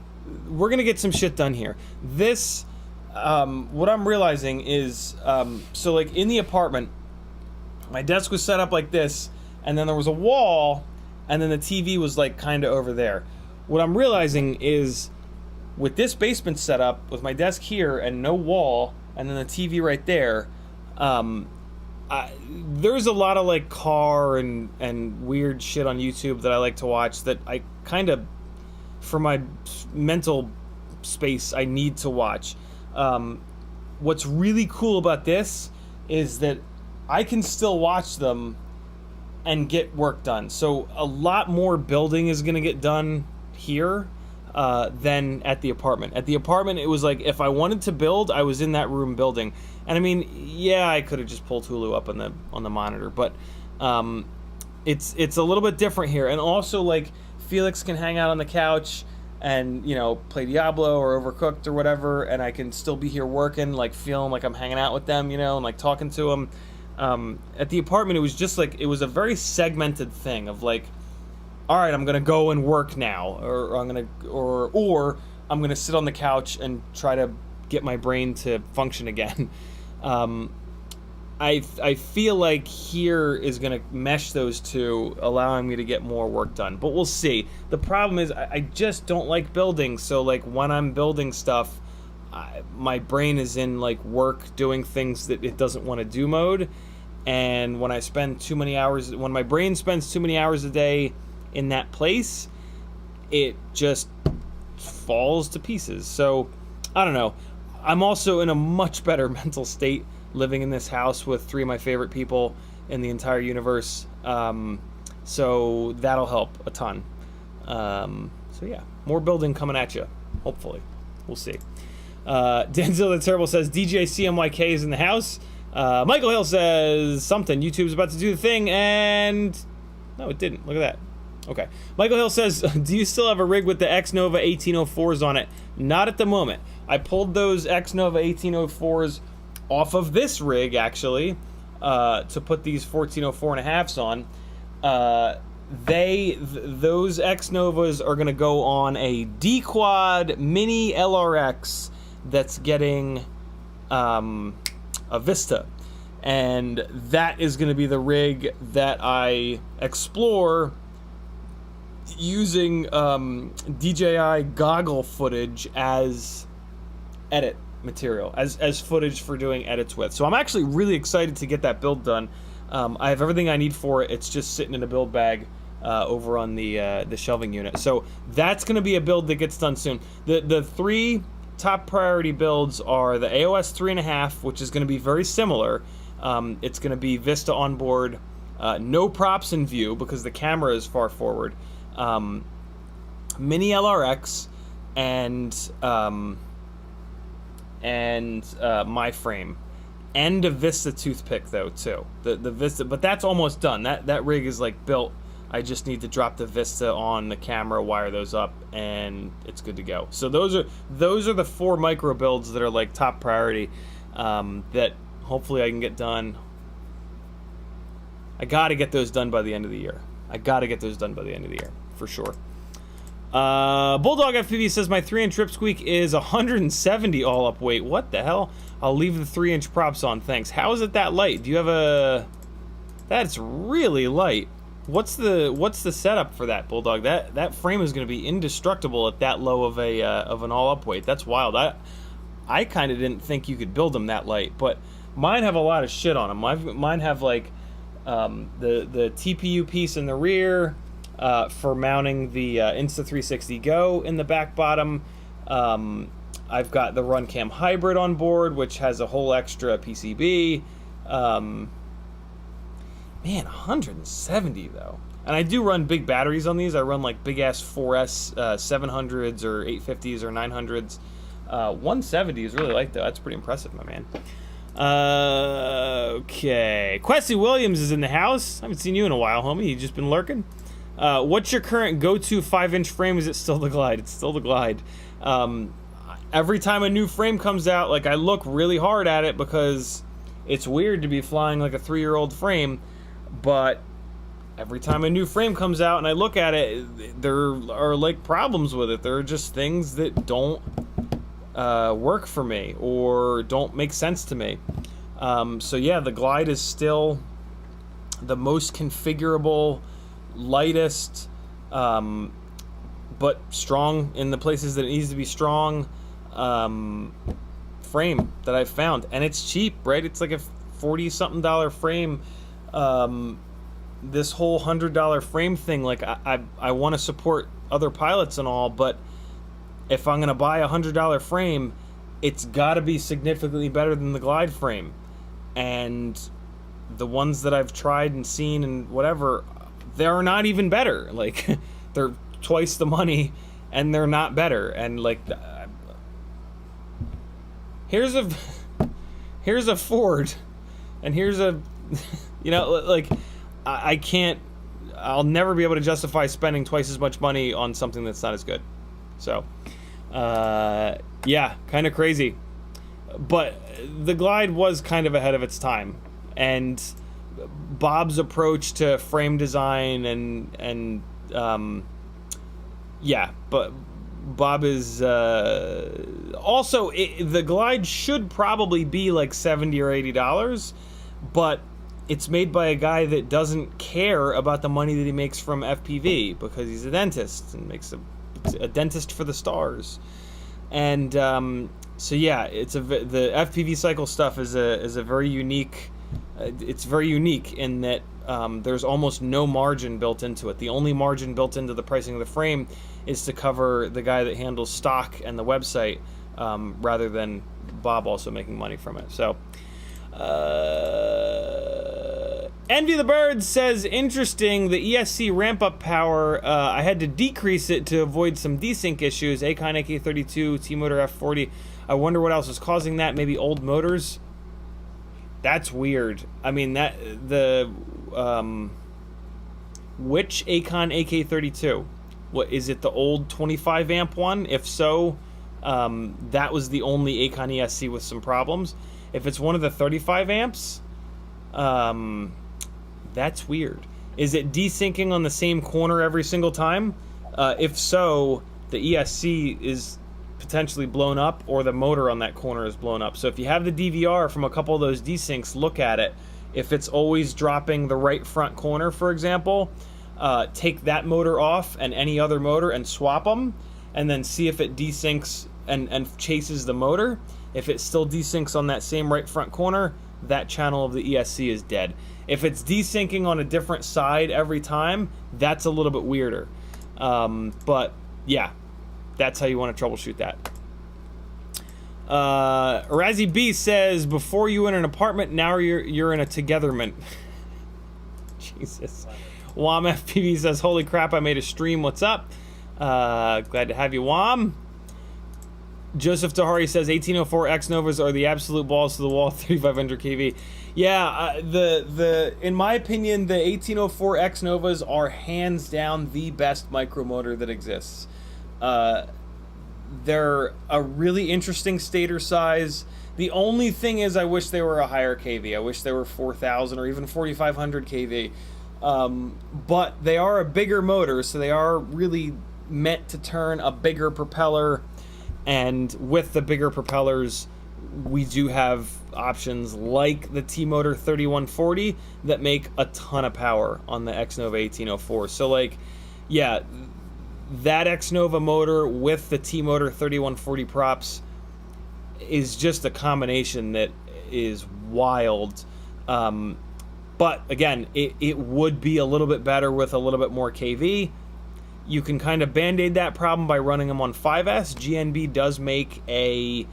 we're gonna get some shit done here. This, what I'm realizing is, so like in the apartment, my desk was set up like this, and then there was a wall, and then the TV was like kind of over there. What I'm realizing is with this basement setup, with my desk here and no wall, and then the TV right there, there's a lot of like car and weird shit on YouTube that I like to watch that I kind of, for my mental space, I need to watch. What's really cool about this is that I can still watch them and get work done. So a lot more building is going to get done here than at the apartment. At the apartment, it was like if I wanted to build, I was in that room building. And I mean, yeah, I could have just pulled Hulu up on the monitor, but it's a little bit different here. And also, like, Felix can hang out on the couch and, you know, play Diablo or Overcooked or whatever, and I can still be here working, like, feeling like I'm hanging out with them, you know, and like talking to them. At the apartment, it was just like, it was a very segmented thing of like, all right, I'm gonna go and work now, or I'm gonna sit on the couch and try to get my brain to function again. I feel like here is gonna mesh those two, allowing me to get more work done. But we'll see. The problem is I just don't like building. So like when I'm building stuff, my brain is in like work, doing things that it doesn't want to do mode. And when I spend too many hours, when my brain spends too many hours a day in that place, it just falls to pieces. So I don't know. I'm also in a much better mental state living in this house with 3 of my favorite people in the entire universe. So that'll help a ton. So yeah, more building coming at you. Hopefully. We'll see. Denzel the Terrible says DJ CMYK is in the house. Michael Hill says something. YouTube's about to do the thing, and no, it didn't. Look at that. Okay. Michael Hill says, do you still have a rig with the X-Nova 1804s on it? Not at the moment. I pulled those X-Nova 1804s off of this rig, actually, to put these 1404.5s on. Those X-Novas are going to go on a D-Quad Mini LRX that's getting a Vista. And that is going to be the rig that I explore using DJI goggle footage as edit material, as footage for doing edits with. So I'm actually really excited to get that build done. I have everything I need for it. It's just sitting in a build bag over on the shelving unit. So that's going to be a build that gets done soon. The 3 top priority builds are the AOS 3.5, which is going to be very similar. It's going to be Vista on board, no props in view because the camera is far forward. Mini LRX and my frame, and a Vista toothpick though too. The Vista, but that's almost done. That rig is like built. I just need to drop the Vista on the camera, wire those up, and it's good to go. So those are the 4 micro builds that are like top priority that hopefully I can get done. I got to get those done by the end of the year. For sure. Bulldog FPV says my 3-inch Rip Squeak is 170 all up weight. What the hell? I'll leave the 3-inch props on. Thanks. How is it that light? Do you have a? That's really light. What's the setup for that, Bulldog? That frame is going to be indestructible at that low of an all up weight. That's wild. I kind of didn't think you could build them that light, but mine have a lot of shit on them. Mine have like the TPU piece in the rear. For mounting the Insta360 Go in the back bottom. I've got the Runcam Hybrid on board, which has a whole extra PCB. Man, 170 though. And I do run big batteries on these. I run like big ass 4S 700s or 850s or 900s. 170 is really light though. That's pretty impressive, my man. Okay. Questy Williams is in the house. I haven't seen you in a while, homie. You just been lurking. What's your current go-to 5-inch frame? Is it still the Glide? It's still the Glide. Every time a new frame comes out, like I look really hard at it because it's weird to be flying like a 3-year-old frame, but every time a new frame comes out and I look at it, there are like problems with it. There are just things that don't work for me or don't make sense to me. So yeah, the Glide is still the most configurable, lightest, but strong in the places that it needs to be strong. Frame that I've found, and it's cheap, right? It's like a $40-something frame. This whole $100 frame thing, like I want to support other pilots and all, but if I'm gonna buy a $100 frame, it's got to be significantly better than the Glide frame. And the ones that I've tried and seen and whatever, they're not even better. Like they're twice the money, and they're not better. And like, here's a Ford, and here's a, you know, like I can't. I'll never be able to justify spending twice as much money on something that's not as good. So, yeah, kind of crazy. But the Glide was kind of ahead of its time, and Bob's approach to frame design and yeah, but Bob is also the Glide should probably be like $70 or $80, but it's made by a guy that doesn't care about the money that he makes from FPV because he's a dentist and makes a dentist for the stars. And so yeah, the FPVCycle stuff is a very unique. It's very unique in that there's almost no margin built into it. The only margin built into the pricing of the frame is to cover the guy that handles stock and the website, rather than Bob also making money from it. So, Envy the Bird says, interesting, the ESC ramp-up power, I had to decrease it to avoid some desync issues. Acon AK32, T-Motor F40. I wonder what else is causing that. Maybe old motors? That's weird. I mean, that which Acon AK32? What is it? The old 25 amp one? If so, that was the only Acon ESC with some problems. If it's one of the 35 amps, that's weird. Is it desyncing on the same corner every single time? If so, the ESC is potentially blown up, or the motor on that corner is blown up. So if you have the DVR from a couple of those desyncs, look at it. If it's always dropping the right front corner, for example, take that motor off and any other motor and swap them, and then see if it desyncs and chases the motor. If it still desyncs on that same right front corner, that channel of the ESC is dead. If it's desyncing on a different side every time, that's a little bit weirder. But yeah, that's how you want to troubleshoot that. Razzie B says, before you in an apartment, now you're in a togetherment. Jesus. Wom FPV says, holy crap, I made a stream. What's up? Glad to have you, Wom. Joseph Tahari says 1804 X Novas are the absolute balls to the wall, 3500 kV. Yeah, in my opinion, the 1804 X Novas are hands down the best micromotor that exists. They're a really interesting stator size. The only thing is, I wish they were a higher kV. I wish they were 4000 or even 4500 kV. But they are a bigger motor, so they are really meant to turn a bigger propeller. And with the bigger propellers, we do have options like the T-Motor 3140 that make a ton of power on the X-Nova 1804. So like, yeah, that X-Nova motor with the T-Motor 3140 props is just a combination that is wild. But again, it would be a little bit better with a little bit more kV. You can kind of band-aid that problem by running them on 5S. GNB does make a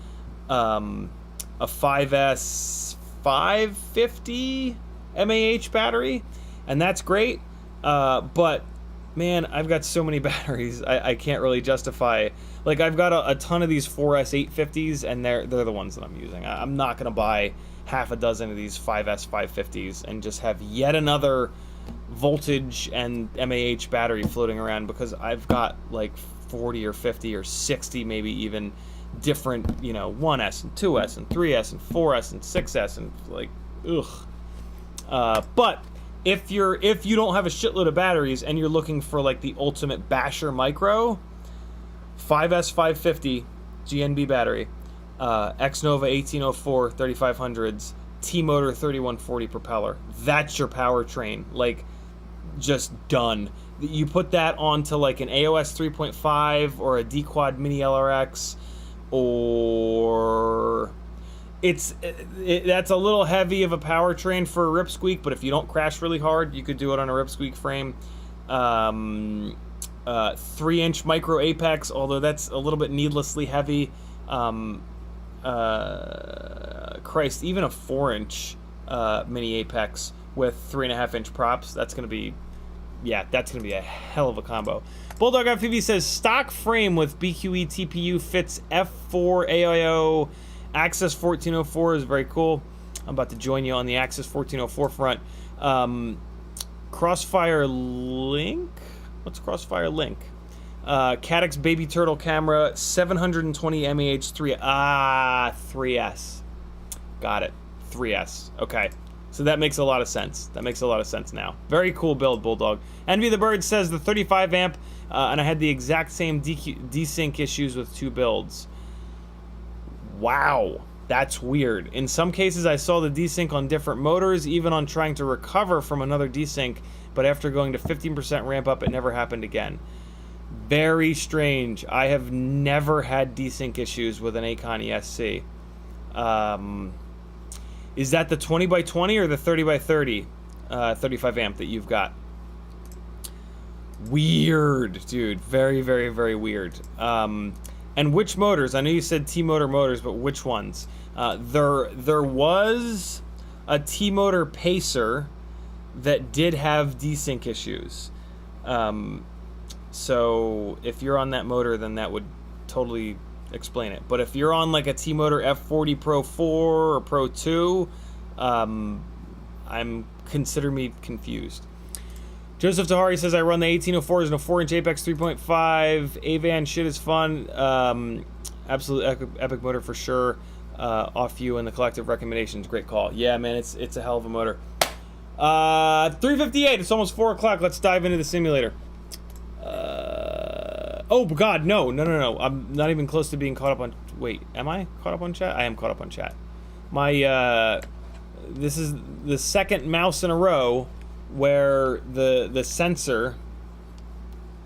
5S 550 mAh battery, and that's great. But man, I've got so many batteries, I can't really justify. Like, I've got a ton of these 4S 850s, and they're the ones that I'm using. I'm not gonna buy half a dozen of these 5S 550s and just have yet another voltage and mAh battery floating around, because I've got like 40 or 50 or 60 maybe even different, you know, 1S and 2S and 3S and 4S and 6S and like, ugh. But if you don't have a shitload of batteries and you're looking for like the ultimate basher micro, 5S 550 GNB battery, X-Nova 1804 3500s, T-Motor 3140 propeller. That's your powertrain. Like, just done. You put that onto like an AOS 3.5 or a D-Quad Mini LRX, or that's a little heavy of a powertrain for a Rip Squeak, but if you don't crash really hard, you could do it on a Rip Squeak frame. 3-inch micro apex, although that's a little bit needlessly heavy. Christ, even a 4-inch mini apex with 3.5-inch props, that's gonna be, yeah, that's gonna be a hell of a combo. Bulldog FPV says stock frame with BQE TPU fits F4 AIO Axis 1404 is very cool. I'm about to join you on the Axis 1404 front. Crossfire Link. What's Crossfire Link? Caddx Baby Turtle camera, 720 mAh3. 3S. Got it. 3S. Okay. So that makes a lot of sense. That makes a lot of sense now. Very cool build, Bulldog. Envy the Bird says the 35 amp, and I had the exact same desync issues with 2 builds. Wow. That's weird. In some cases, I saw the desync on different motors, even on trying to recover from another desync, but after going to 15% ramp up, it never happened again. Very strange. I have never had desync issues with an Acon ESC. Is that the 20x20 or the 30x30 35 amp that you've got? Weird, dude. Very, very, very weird. And which motors? I know you said T-Motor motors, but which ones? There was a T-Motor Pacer that did have desync issues. So if you're on that motor, then that would totally explain it. But if you're on like a T-Motor F40 Pro 4 or Pro 2, consider me confused. Joseph Tahari says, I run the 1804s and a 4-inch Apex 3.5. Avan shit is fun. Absolute epic motor for sure. Off you and the collective recommendations. Great call. Yeah, man, it's a hell of a motor. 3:58. It's almost 4 o'clock. Let's dive into the simulator. Oh God, no. I'm not even close to being caught up on. Wait, am I caught up on chat? I am caught up on chat. My this is the second mouse in a row where the sensor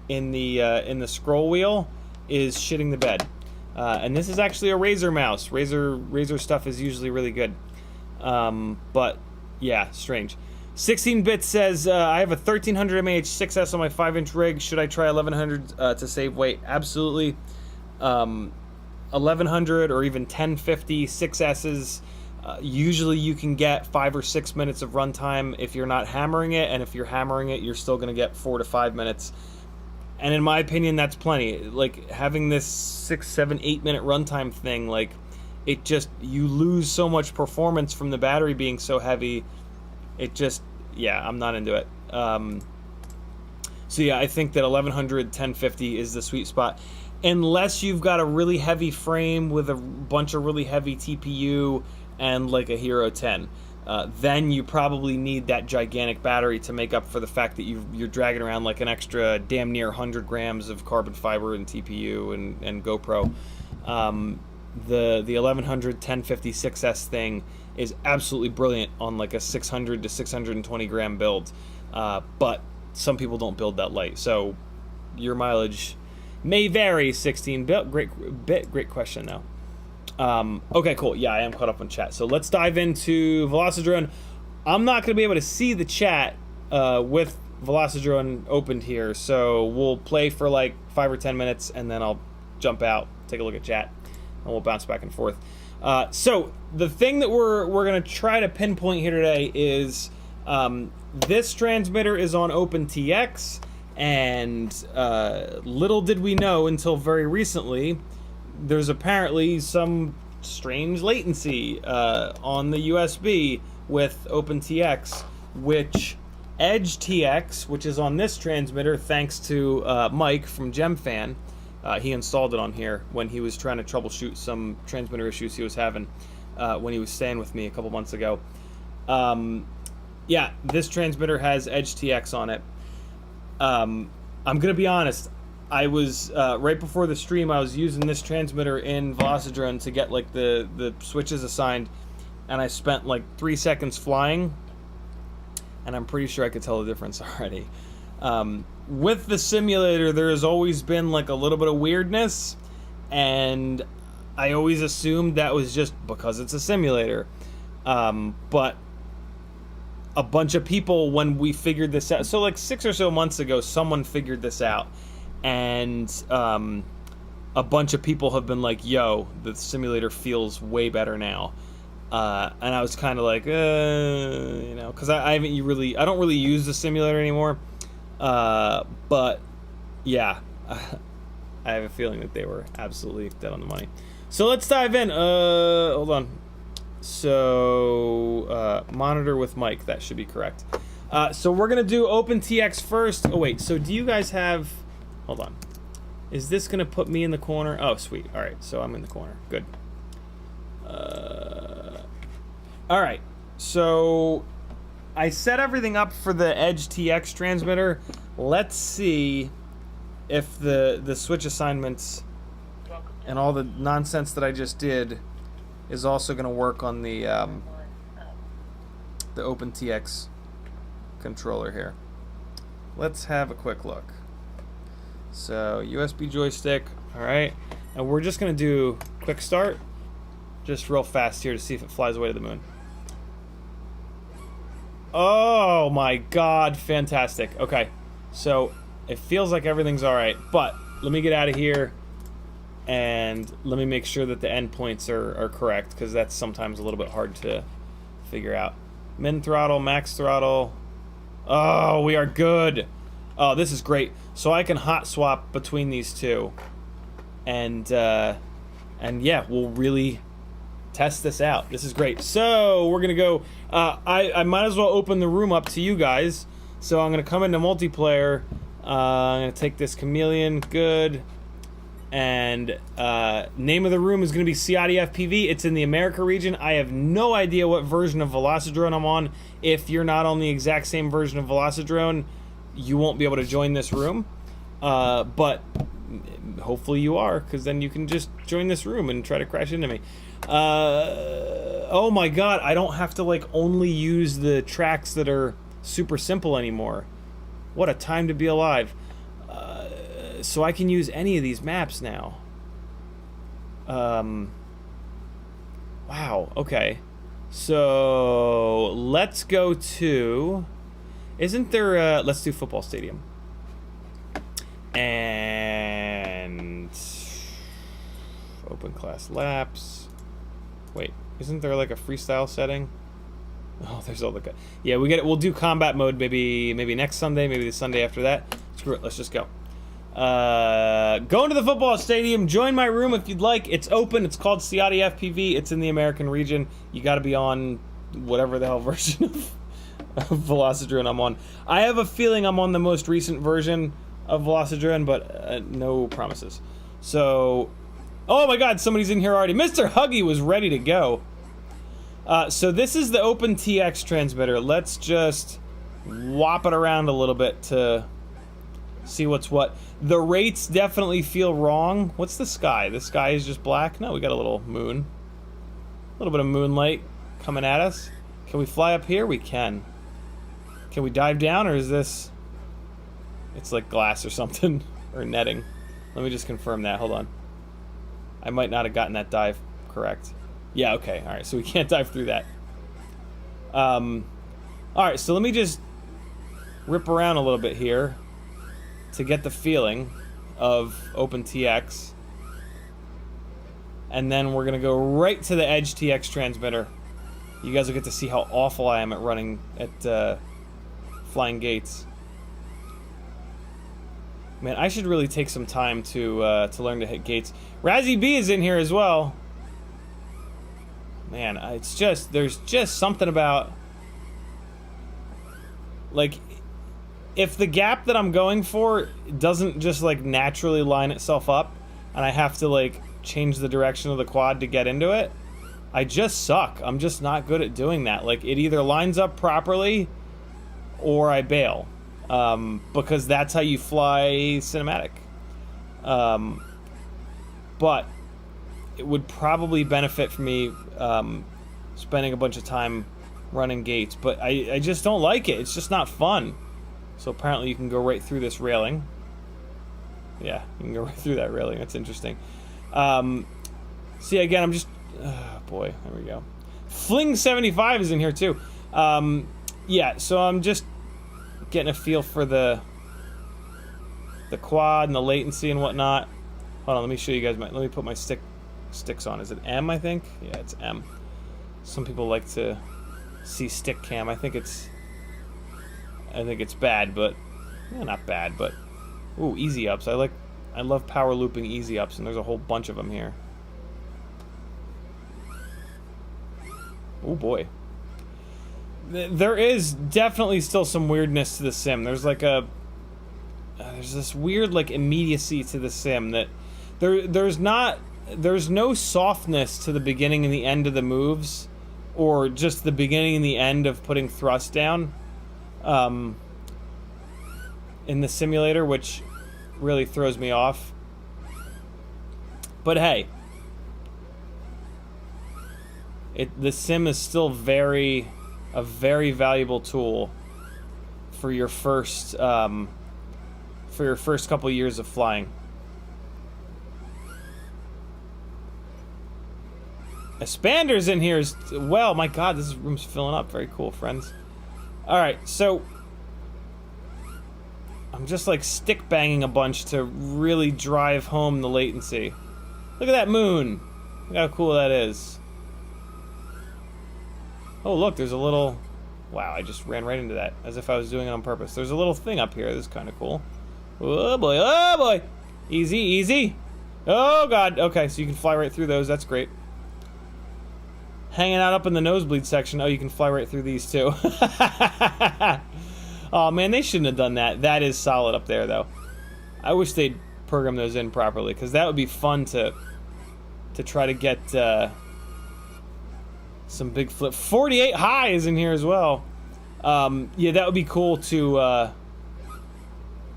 in the scroll wheel is shitting the bed, and this is actually a Razer mouse. Razer stuff is usually really good, but yeah, strange. 16-bit says I have a 1300 mAh 6S on my 5-inch rig. Should I try 1100 to save weight? Absolutely. 1100 or even 1050 6S's. Usually you can get 5 or 6 minutes of runtime if you're not hammering it, and if you're hammering it, you're still going to get 4 to 5 minutes. And in my opinion, that's plenty. Like having this 6, 7, 8 minute runtime thing, like it just, you lose so much performance from the battery being so heavy. It just, yeah, I'm not into it. So yeah, I think that 1100, 1050 is the sweet spot. Unless you've got a really heavy frame with a bunch of really heavy TPU and like a Hero 10. Then you probably need that gigantic battery to make up for the fact that you're dragging around like an extra damn near 100 grams of carbon fiber and TPU and GoPro. The 1100 1050 6S thing is absolutely brilliant on like a 600 to 620 gram build, but some people don't build that light, so your mileage may vary. 16-bit, great question though. Okay, cool. Yeah, I am caught up on chat. So let's dive into Velocidrone. I'm not going to be able to see the chat with Velocidrone opened here, so we'll play for like 5 or 10 minutes, and then I'll jump out, take a look at chat, and we'll bounce back and forth. So the thing that we're going to try to pinpoint here today is this transmitter is on OpenTX, and little did we know until very recently, there's apparently some strange latency on the USB with OpenTX, which EdgeTX, which is on this transmitter, thanks to Mike from Gemfan, he installed it on here when he was trying to troubleshoot some transmitter issues he was having when he was staying with me a couple months ago. Yeah, this transmitter has EdgeTX on it. I'm gonna be honest, I was right before the stream, I was using this transmitter in Velocidrone to get like the switches assigned, and I spent like 3 seconds flying, and I'm pretty sure I could tell the difference already. With the simulator, there has always been like a little bit of weirdness, and I always assumed that was just because it's a simulator. But a bunch of people, when we figured this out, so like 6 or so months ago, someone figured this out, and a bunch of people have been like, yo, the simulator feels way better now. And I was kind of like, you know, because I don't really use the simulator anymore. But yeah, I have a feeling that they were absolutely dead on the money. So let's dive in. Hold on. So monitor with mic, that should be correct. So we're gonna do OpenTX first. Oh wait, so do you guys have? Hold on. Is this gonna put me in the corner? Oh sweet. All right, so I'm in the corner. Good. All right, so I set everything up for the EdgeTX transmitter. Let's see if the switch assignments and all the nonsense that I just did is also going to work on the OpenTX controller here. Let's have a quick look. So USB joystick, all right, and we're just going to do quick start, just real fast here to see if it flies away to the moon. Oh my god, fantastic. Okay, so it feels like everything's all right, but let me get out of here and let me make sure that the endpoints are correct, because that's sometimes a little bit hard to figure out. Min throttle, max throttle. Oh, we are good. Oh, this is great. So I can hot swap between these two, and yeah, we'll really test this out. This is great. So we're gonna go. I might as well open the room up to you guys. So I'm gonna come into multiplayer. I'm gonna take this chameleon. Good. And name of the room is gonna be CiottiFPV. It's in the America region. I have no idea what version of Velocidrone I'm on. If you're not on the exact same version of Velocidrone, you won't be able to join this room. But hopefully you are, because then you can just join this room and try to crash into me. Oh my god, I don't have to like only use the tracks that are super simple anymore. What a time to be alive. So I can use any of these maps now. Wow, okay. So let's go to, isn't there let's do football stadium. And open class laps. Wait, isn't there like a freestyle setting? Oh, there's all the yeah, we get it. We'll do combat mode maybe next Sunday, maybe the Sunday after that. Screw it, let's just go. Go into the football stadium, join my room if you'd like. It's open, it's called CiottiFPV, it's in the American region. You gotta be on whatever the hell version of Velocidrone I'm on. I have a feeling I'm on the most recent version of Velocidrone, but no promises. So, oh my god, somebody's in here already. Mr. Huggy was ready to go. So this is the OpenTX transmitter. Let's just whop it around a little bit to see what's what. The rates definitely feel wrong. What's the sky? The sky is just black? No, we got a little moon. A little bit of moonlight coming at us. Can we fly up here? We can. Can we dive down, or is this... It's like glass or something, or netting. Let me just confirm that. Hold on. I might not have gotten that dive correct. Yeah, okay. All right, so we can't dive through that. All right, so let me just rip around a little bit here to get the feeling of OpenTX. And then we're going to go right to the EdgeTX transmitter. You guys will get to see how awful I am at running at flying gates. Man, I should really take some time to learn to hit gates. Razzie B is in here as well. Man, it's just, there's just something about, like, if the gap that I'm going for doesn't just like naturally line itself up, and I have to like change the direction of the quad to get into it, I just suck. I'm just not good at doing that. Like, it either lines up properly or I bail. Because that's how you fly cinematic. But it would probably benefit for me spending a bunch of time running gates, but I just don't like it. It's just not fun. So apparently you can go right through this railing. Yeah, you can go right through that railing. That's interesting. See, again, I'm just... Oh, boy, there we go. Fling75 is in here, too. Yeah, so I'm just getting a feel for the quad and the latency and whatnot. Hold on, let me show you guys my... Let me put my sticks on. Is it M, I think? Yeah, it's M. Some people like to see stick cam. I think it's bad, but... Yeah, not bad, but... Ooh, easy ups. I love power looping easy ups, and there's a whole bunch of them here. Oh boy. There is definitely still some weirdness to the sim. There's like a... there's this weird like immediacy to the sim that... There's no softness to the beginning and the end of the moves, or just the beginning and the end of putting thrust down. In the simulator, which really throws me off. But hey, the sim is still a very valuable tool for your first couple years of flying. Expander's in here as well. My God, this room's filling up. Very cool, friends. All right, so I'm just like stick banging a bunch to really drive home the latency. Look at that moon. Look how cool that is. Oh, look, there's a little... Wow, I just ran right into that, as if I was doing it on purpose. There's a little thing up here. This is kind of cool. Oh, boy. Oh, boy. Easy, easy. Oh, God. Okay, so you can fly right through those. That's great. Hanging out up in the nosebleed section. Oh, you can fly right through these, too. Oh, man, they shouldn't have done that. That is solid up there, though. I wish they'd program those in properly, because that would be fun to try to get some big flip. 48 high is in here as well. Yeah, that would be cool to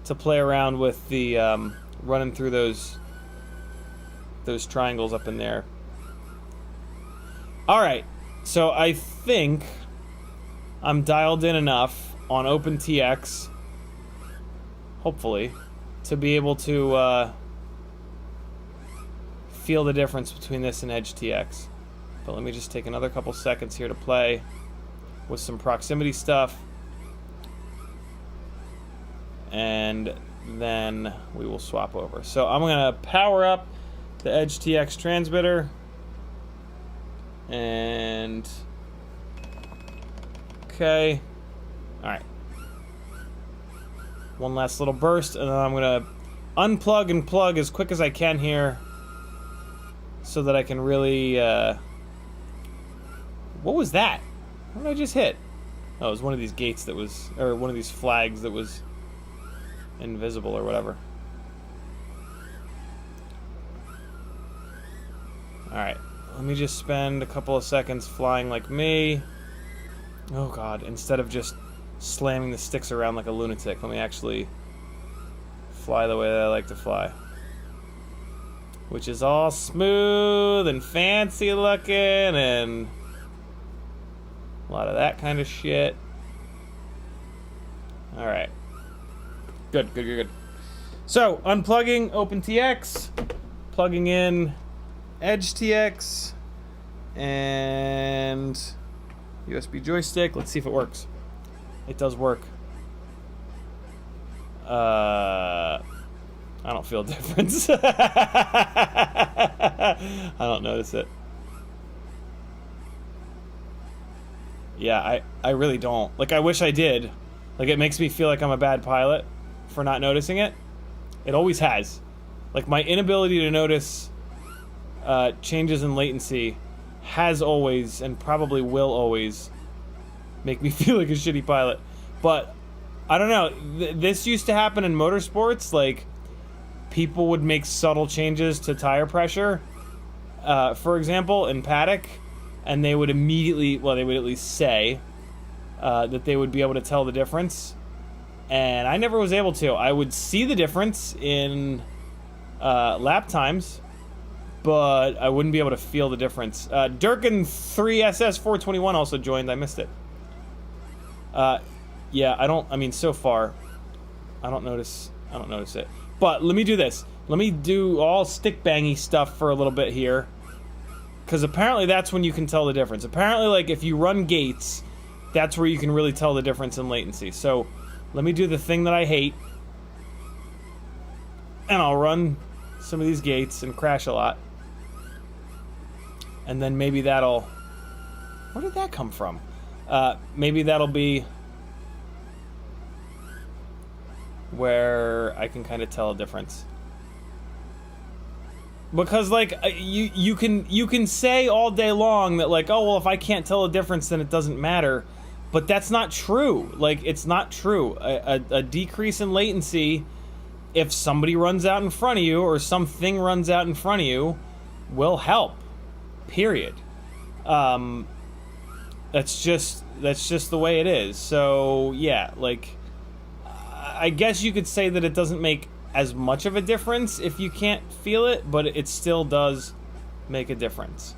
play around with the running through those triangles up in there. All right, so I think I'm dialed in enough on OpenTX, hopefully, to be able to feel the difference between this and EdgeTX. But let me just take another couple seconds here to play with some proximity stuff, and then we will swap over. So I'm gonna power up the EdgeTX transmitter, and okay, all right, one last little burst, and then I'm gonna unplug and plug as quick as I can here so that I can really what was that? What did I just hit? Oh, it was one of these gates that was, or one of these flags that was invisible or whatever. Alright, let me just spend a couple of seconds flying like me. Oh God, instead of just slamming the sticks around like a lunatic, let me actually fly the way that I like to fly. Which is all smooth and fancy looking and a lot of that kind of shit. Alright. Good, good, good, good. So, unplugging OpenTX, plugging in EdgeTX, and USB joystick. Let's see if it works. It does work. I don't feel a difference. I don't notice it. Yeah, I really don't. Like, I wish I did. Like, it makes me feel like I'm a bad pilot for not noticing it. It always has. Like, my inability to notice changes in latency has always, and probably will always, make me feel like a shitty pilot. But, I don't know. This used to happen in motorsports. Like, people would make subtle changes to tire pressure, for example, in paddock, and they would immediately, well, they would at least say that they would be able to tell the difference. And I never was able to. I would see the difference in lap times, but I wouldn't be able to feel the difference. Durkin3SS421 also joined. I missed it. Yeah, I mean, so far, I don't notice it. But let me do this. Let me do all stick bangy stuff for a little bit here. Because apparently that's when you can tell the difference. Apparently, like, if you run gates, that's where you can really tell the difference in latency. So, let me do the thing that I hate. And I'll run some of these gates and crash a lot. And then maybe that'll... Where did that come from? Maybe that'll be where I can kind of tell a difference. Because, like, you can say all day long that, like, oh, well, if I can't tell a difference, then it doesn't matter. But that's not true. Like, it's not true. A decrease in latency, if somebody runs out in front of you or something runs out in front of you, will help. Period. That's just the way it is. So, yeah, like, I guess you could say that it doesn't make as much of a difference if you can't feel it, but it still does make a difference.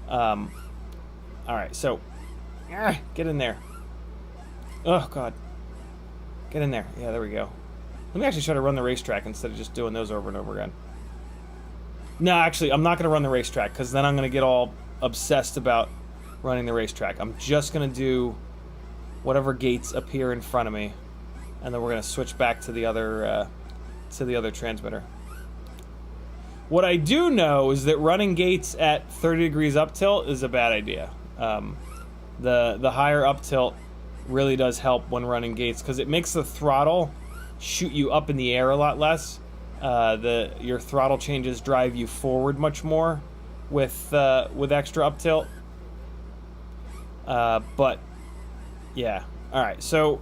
Alright, so, get in there. Oh, God. Get in there. Yeah, there we go. Let me actually try to run the racetrack instead of just doing those over and over again. No, actually, I'm not going to run the racetrack, because then I'm going to get all obsessed about running the racetrack. I'm just going to do whatever gates appear in front of me, and then we're going to switch back to the other transmitter. What I do know is that running gates at 30 degrees up tilt is a bad idea. The higher up tilt really does help when running gates, because it makes the throttle shoot you up in the air a lot less. Your throttle changes drive you forward much more with extra up tilt. But yeah, all right. So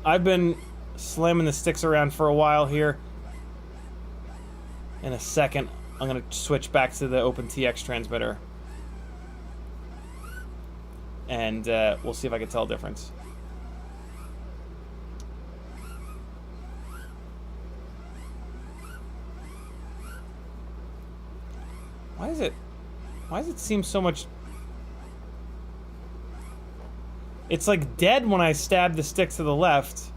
I've been slamming the sticks around for a while here. In a second, I'm gonna switch back to the OpenTX transmitter, and we'll see if I can tell a difference. Why does it seem so much... It's like dead when I stab the stick to the left,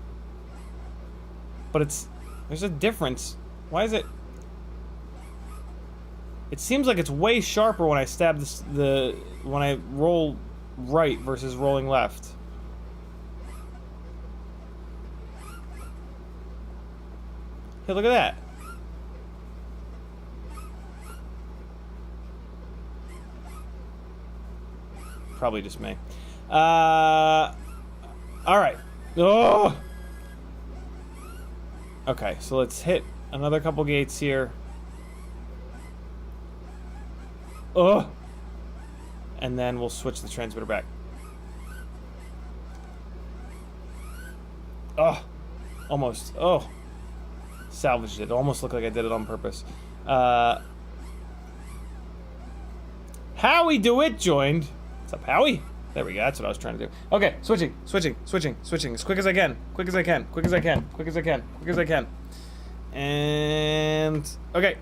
but there's a difference. Why is it... It seems like it's way sharper when I stab when I roll right versus rolling left. Hey, look at that. Probably just me. All right. Oh. Okay, so let's hit another couple gates here. Oh. And then we'll switch the transmitter back. Oh. Almost. Oh. Salvaged it. It almost looked like I did it on purpose. Howie DeWitt joined. What's up, Howie? There we go. That's what I was trying to do. Okay, switching as quick as I can. Quick as I can. And okay.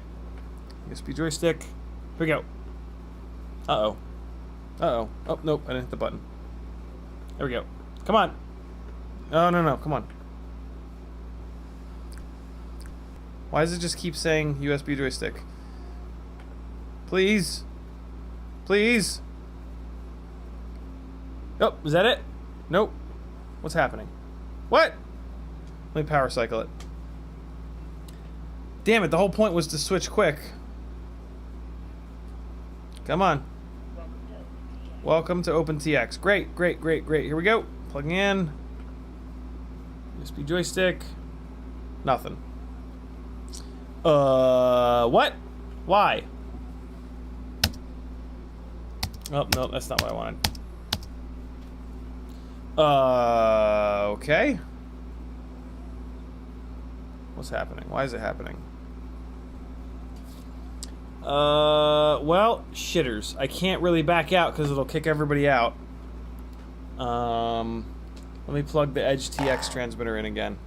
USB joystick. Here we go. Uh-oh. Uh-oh. Oh, nope, I didn't hit the button. There we go. Come on. Oh, no, come on. Why does it just keep saying USB joystick? Please. Please. Oh, is that it? Nope. What's happening? What? Let me power cycle it. Damn it, the whole point was to switch quick. Come on. Welcome to OpenTX. Great. Here we go. Plugging in. USB joystick. Nothing. What? Why? Oh, no, that's not what I wanted. Okay. What's happening? Why is it happening? Well, shitters. I can't really back out because it'll kick everybody out. Let me plug the EdgeTX transmitter in again.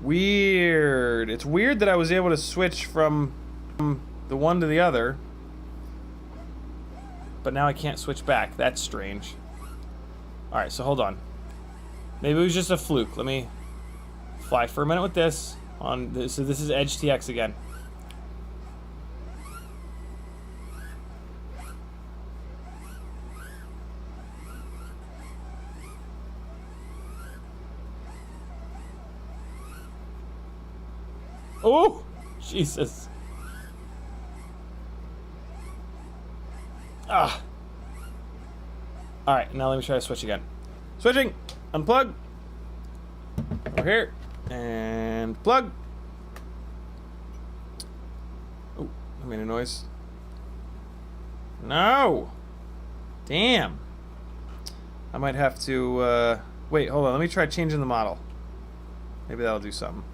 Weird. It's weird that I was able to switch from the one to the other. but now I can't switch back. That's strange. Alright, so hold on. Maybe it was just a fluke. Let me fly for a minute with this. So this is EdgeTX again. Oh, Jesus. Ah. All right, now let me try to switch again. Switching. Unplug. Over here. And plug. Oh, I made a noise. No. Damn. I might have to, wait, hold on. Let me try changing the model. Maybe that'll do something.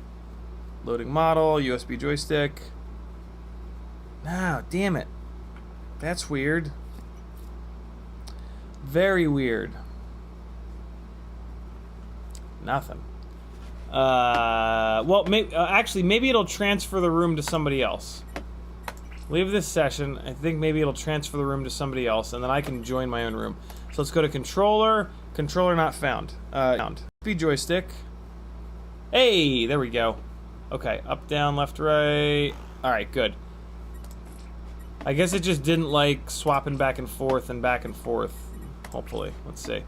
Loading model, USB joystick. No, damn it. That's weird. Very weird. Nothing. Well, actually, maybe it'll transfer the room to somebody else. Leave this session. I think maybe it'll transfer the room to somebody else, and then I can join my own room. So let's go to controller. Controller not found. Speed joystick. Hey, there we go. Okay, up, down, left, right. All right, good. I guess it just didn't like swapping back and forth and back and forth. Hopefully, let's see.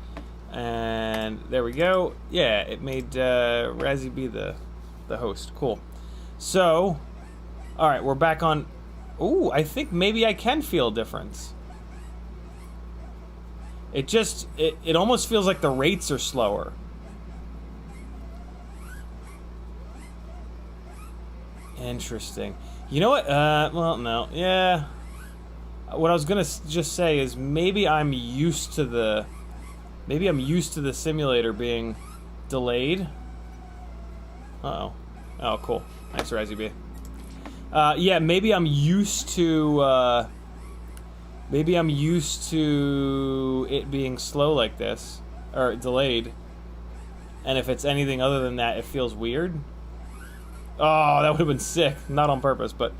And there we go. Yeah, it made Razzie be the host. Cool. So, all right, we're back on. Ooh, I think maybe I can feel a difference. It almost feels like the rates are slower. Interesting. You know what? Well, no. Yeah. What I was gonna just say is maybe I'm used to the simulator being delayed. Uh-oh. Oh, cool. Thanks, Razzie B. Yeah, maybe I'm used to it being slow like this, or delayed. And if it's anything other than that, it feels weird. Oh, that would have been sick. Not on purpose, but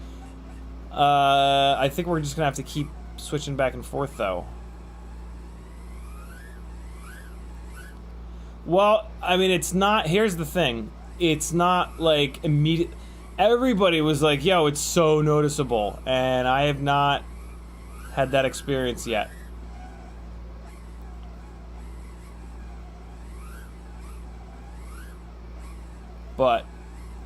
I think we're just gonna have to keep switching back and forth, though. Well, I mean, it's not. Here's the thing. It's not like immediate. Everybody was like, "Yo, it's so noticeable," and I have not had that experience yet. But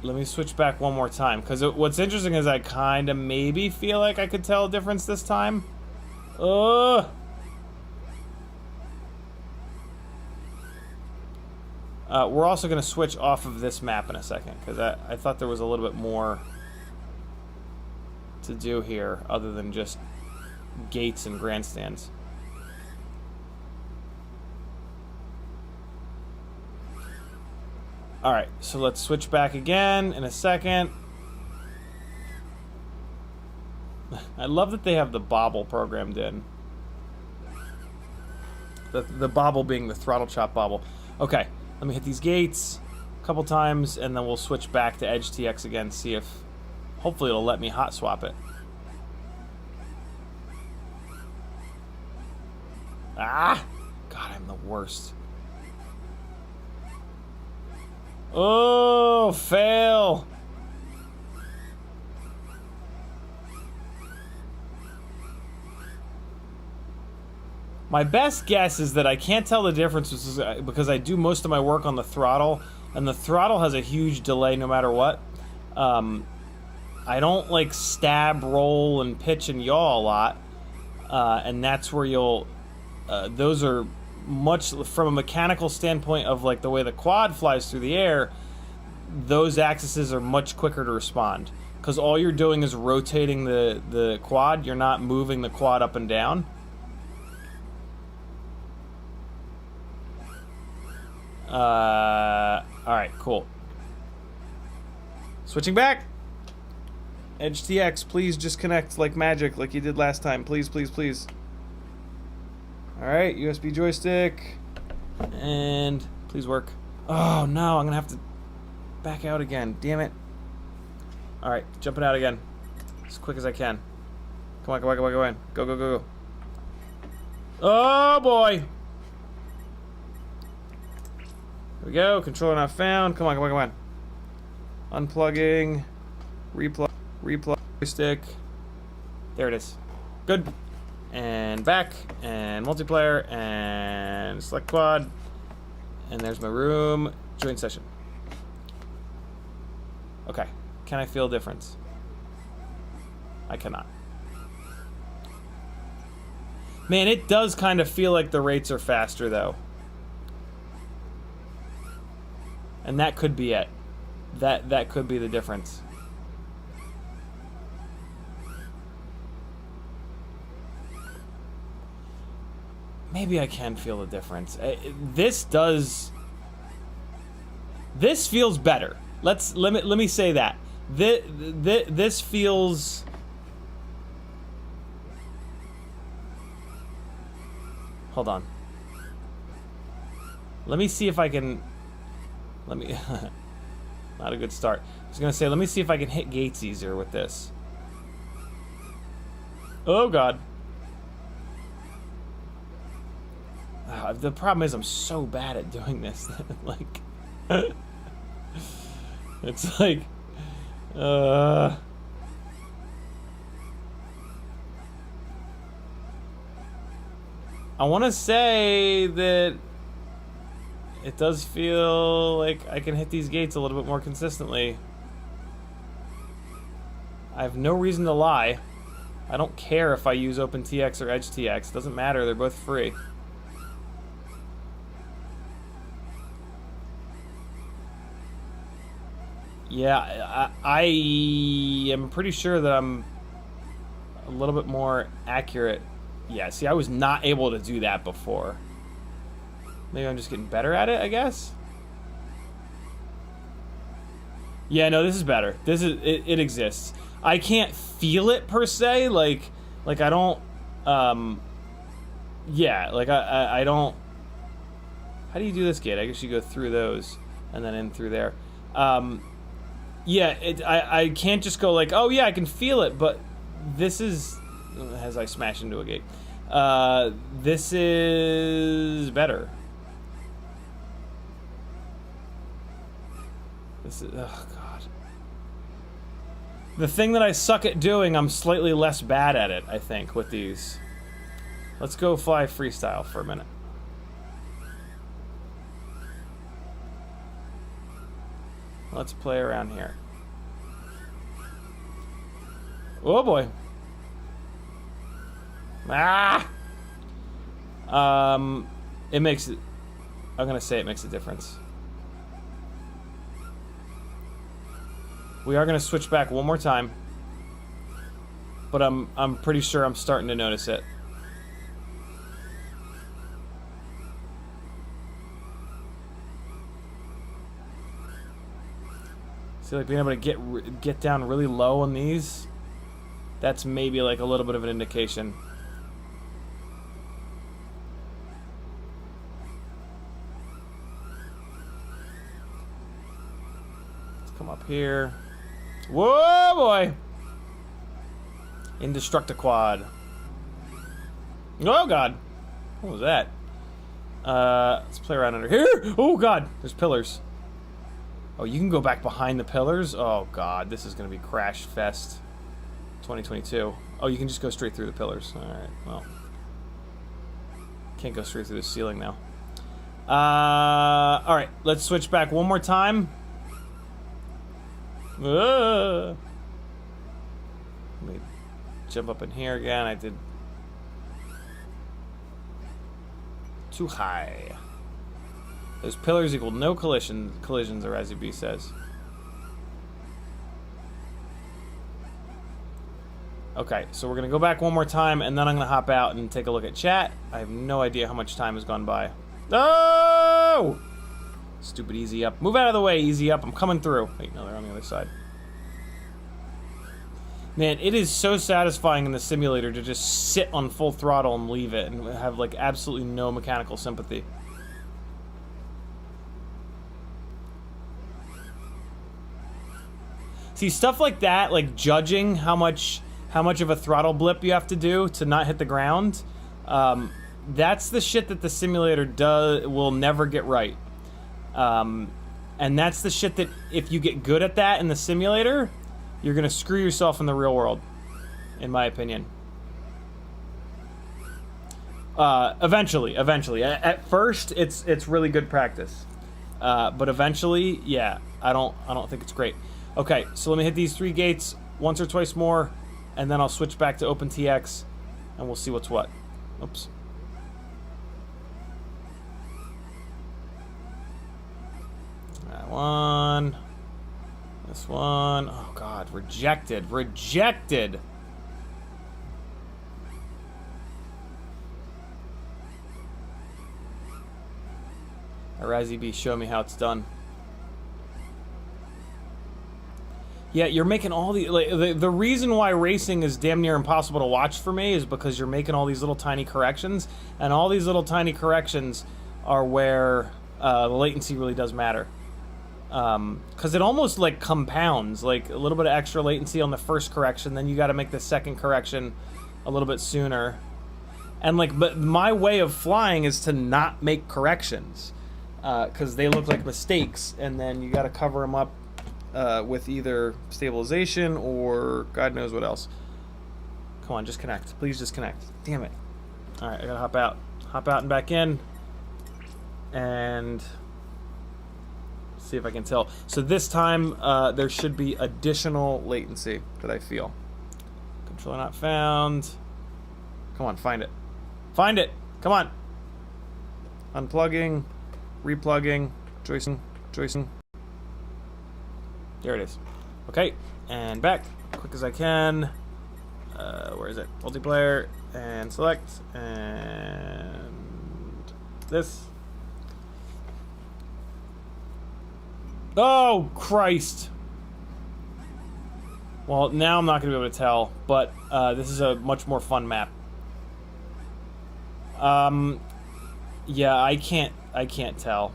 let me switch back one more time, because what's interesting is I kind of maybe feel like I could tell a difference this time. We're also going to switch off of this map in a second, because I thought there was a little bit more to do here other than just gates and grandstands. Alright, so let's switch back again in a second. I love that they have the bobble programmed in. The bobble being the throttle chop bobble. Okay, let me hit these gates a couple times, and then we'll switch back to EdgeTX again, see if hopefully it'll let me hot swap it. Ah! God, I'm the worst. Oh, fail! My best guess is that I can't tell the difference because I do most of my work on the throttle, and the throttle has a huge delay no matter what. I don't like stab, roll, and pitch and yaw a lot, and that's where you'll... those are much, from a mechanical standpoint of like the way the quad flies through the air, those axes are much quicker to respond. Because all you're doing is rotating the quad, you're not moving the quad up and down. Alright, cool. Switching back! EdgeTX, please just connect like magic, like you did last time. Please, please, please. Alright, USB joystick. And please work. Oh no, I'm gonna have to back out again. Damn it. Alright, jumping out again. As quick as I can. Come on, come on, come on, come on. Go, go, go, go. Oh boy. Here we go. Controller not found. Come on, come on, come on. Unplugging. Replug stick. There it is. Good. And back. And multiplayer. And select quad. And there's my room. Join session. Okay. Can I feel a difference? I cannot. Man, it does kind of feel like the rates are faster, though. And that could be it. That could be the difference. Maybe I can feel the difference. This feels better. Let me say that. This feels. Hold on. Let me see if I can. Let me. Not a good start. I was gonna say, let me see if I can hit gates easier with this. Oh God. The problem is I'm so bad at doing this. Like, it's like, I want to say that it does feel like I can hit these gates a little bit more consistently. I have no reason to lie. I don't care if I use OpenTX or EdgeTX. It doesn't matter. They're both free. Yeah, I am pretty sure that I'm a little bit more accurate. Yeah, see, I was not able to do that before. Maybe I'm just getting better at it, I guess? Yeah, no, this is better. This is, it exists. I can't feel it, per se, like I don't, yeah, like I don't, how do you do this gate? I guess you go through those, and then in through there. Yeah, I can't just go like, oh yeah, I can feel it, but this is, as I smash into a gate, this is better. This is, oh God. The thing that I suck at doing, I'm slightly less bad at it, I think, with these. Let's go fly freestyle for a minute. Let's play around here. Oh boy. Ah! It makes it, I'm gonna say it makes a difference. We are gonna switch back one more time. But I'm pretty sure I'm starting to notice it. See, like being able to get down really low on these, that's maybe like a little bit of an indication. Let's come up here. Whoa, boy! Indestructiquad. Oh God, what was that? Let's play around under here. Oh God, there's pillars. Oh, you can go back behind the pillars? Oh God, this is gonna be Crash Fest 2022. Oh, you can just go straight through the pillars. Alright, well. Can't go straight through the ceiling now. Alright, let's switch back one more time. Let me jump up in here again. I did too high. Those pillars equal no collisions, or as B says. Okay, so we're gonna go back one more time, and then I'm gonna hop out and take a look at chat. I have no idea how much time has gone by. Oh! Stupid easy up. Move out of the way, easy up. I'm coming through. Wait, no, they're on the other side. Man, it is so satisfying in the simulator to just sit on full throttle and leave it and have like absolutely no mechanical sympathy. See, stuff like that, like judging how much of a throttle blip you have to do to not hit the ground, that's the shit that the simulator will never get right. And that's the shit that if you get good at that in the simulator, you're gonna screw yourself in the real world, in my opinion. Eventually. At first, it's really good practice, but eventually, yeah, I don't think it's great. Okay, so let me hit these 3 gates once or twice more, and then I'll switch back to OpenTX, and we'll see what's what. Oops. That one. This one. Oh God, rejected. Rejected. Razzie B, show me how it's done. Yeah, you're making all the the reason why racing is damn near impossible to watch for me is because you're making all these little tiny corrections, and all these little tiny corrections are where the latency really does matter. Because it almost like compounds, like a little bit of extra latency on the first correction, then you got to make the second correction a little bit sooner. And like, but my way of flying is to not make corrections, because they look like mistakes, and then you got to cover them up with either stabilization or God knows what else. Come on, just connect. Please just connect. Damn it. All right, I gotta hop out. Hop out and back in. And see if I can tell. So this time, there should be additional latency that I feel. Controller not found. Come on, find it. Find it! Come on! Unplugging, replugging, joicing. There it is. Okay, and back, quick as I can. Where is it? Multiplayer, and select, and this. Oh, Christ! Well, now I'm not going to be able to tell, but this is a much more fun map. Yeah, I can't tell.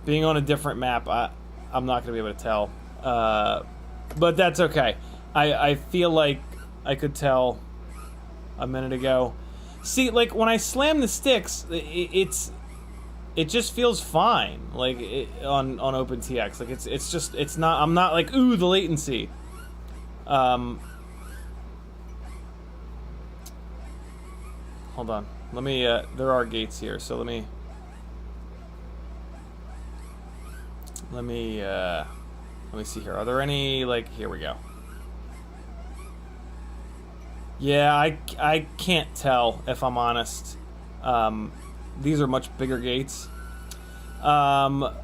Being on a different map, I'm not going to be able to tell. But that's okay. I feel like I could tell a minute ago. See, like, when I slam the sticks, it just feels fine, like, on OpenTX. Like, it's not, I'm not like, ooh, the latency. Hold on. Let me, there are gates here, so let me see here. Are there any, like, here we go. Yeah, I can't tell, if I'm honest. These are much bigger gates. But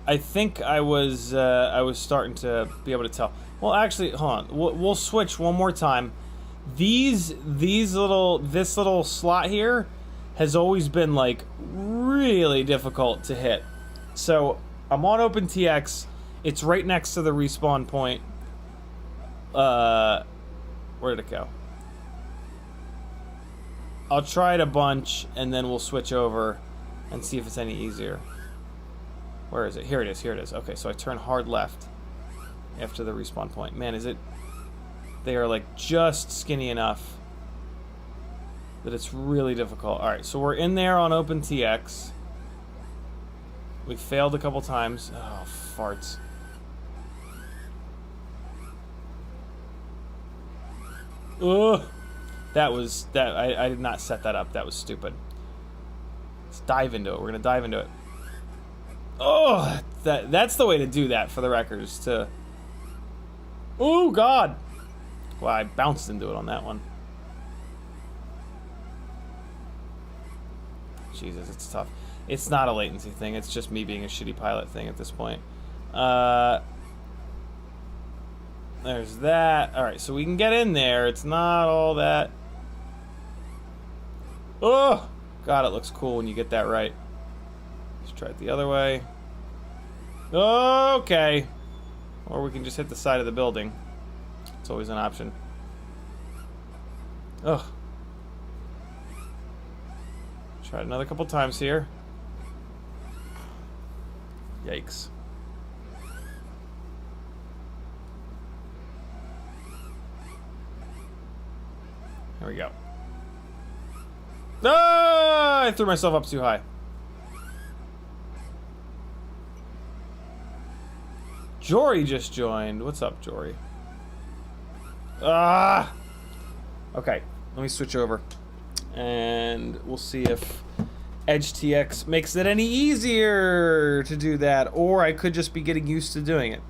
I think I was starting to be able to tell. Well, actually, hold on. We'll switch one more time. This little slot here has always been like really difficult to hit. So I'm on OpenTX. It's right next to the respawn point. Where did it go? I'll try it a bunch and then we'll switch over and see if it's any easier. Where is it? Here it is. Here it is. Okay, so I turn hard left after the respawn point. Man, is it... They are like just skinny enough that it's really difficult. Alright, so we're in there on OpenTX. We failed a couple times. Oh, farts. Ugh. I did not set that up. That was stupid. Let's dive into it. We're gonna dive into it. Oh, that's the way to do that, for the record, is to... Oh, God! Well, I bounced into it on that one. Jesus, it's tough. It's not a latency thing. It's just me being a shitty pilot thing at this point. There's that. Alright, so we can get in there. It's not all that... Oh! God, it looks cool when you get that right. Let's try it the other way. Okay. Or we can just hit the side of the building. It's always an option. Ugh. Try it another couple times here. Yikes. There we go. Ah! I threw myself up too high. Jory just joined. What's up, Jory? Ah! Okay, let me switch over. And we'll see if EdgeTX makes it any easier to do that, or I could just be getting used to doing it.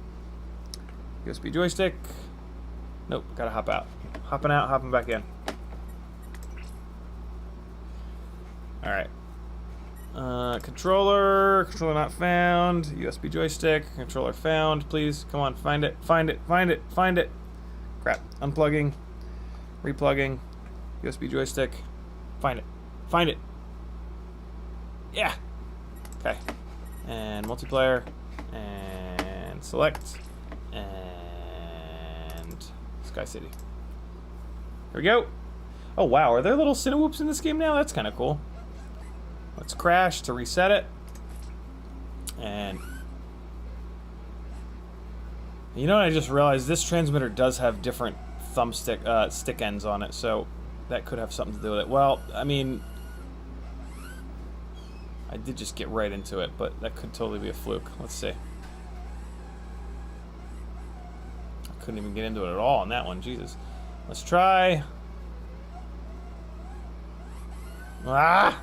USB joystick. Nope, gotta hop out. Hopping out, hopping back in. Alright. Controller not found. USB joystick, controller found. Please, come on, find it, find it, find it, find it. Crap. Unplugging, replugging, USB joystick. Find it, find it. Yeah. Okay. And multiplayer, and select, and Sky City. Here we go. Oh wow, are there little Cinewhoops in this game now? That's kind of cool. Let's crash to reset it. And you know what I just realized? This transmitter does have different thumbstick stick ends on it, so that could have something to do with it. Well, I mean, I did just get right into it, but that could totally be a fluke. Let's see. I couldn't even get into it at all on that one. Jesus. Let's try. Ah!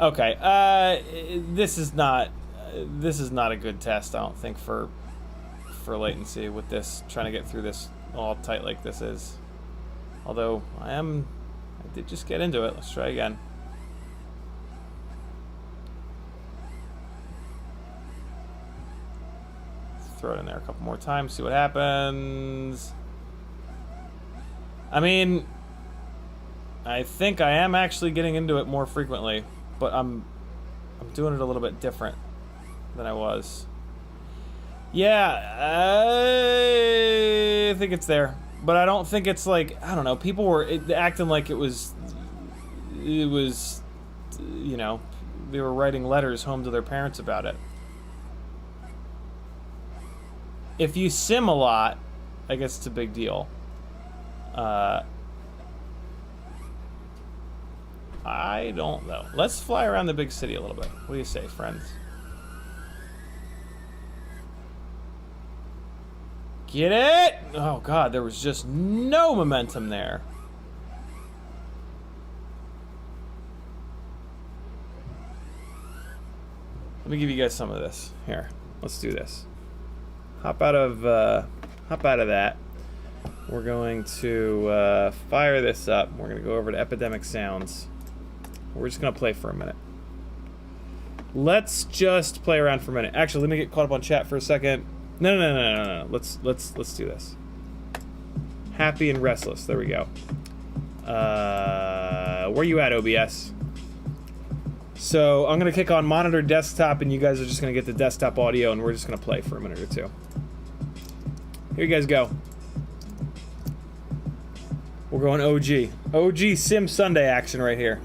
Okay, this is not a good test, I don't think, for latency with this, trying to get through this all tight like this is. Although I did just get into it. Let's try again. Throw it in there a couple more times, see what happens. I mean, I think I am actually getting into it more frequently, but I'm doing it a little bit different than I was. Yeah, I think it's there, but I don't think it's like, I don't know, people were acting like it was, you know, they were writing letters home to their parents about it. If you sim a lot, I guess it's a big deal. I don't know. Let's fly around the big city a little bit. What do you say, friends? Get it? Oh god, there was just no momentum there. Let me give you guys some of this. Here, let's do this. Hop out of that. We're going to fire this up. We're going to go over to Epidemic Sounds. We're just going to play for a minute. Let's just play around for a minute. Actually, let me get caught up on chat for a second. No. Let's do this. Happy and restless. There we go. Where you at, OBS? So I'm going to kick on monitor desktop, and you guys are just going to get the desktop audio, and we're just going to play for a minute or two. Here you guys go. We're going OG. OG Sim Sunday action right here.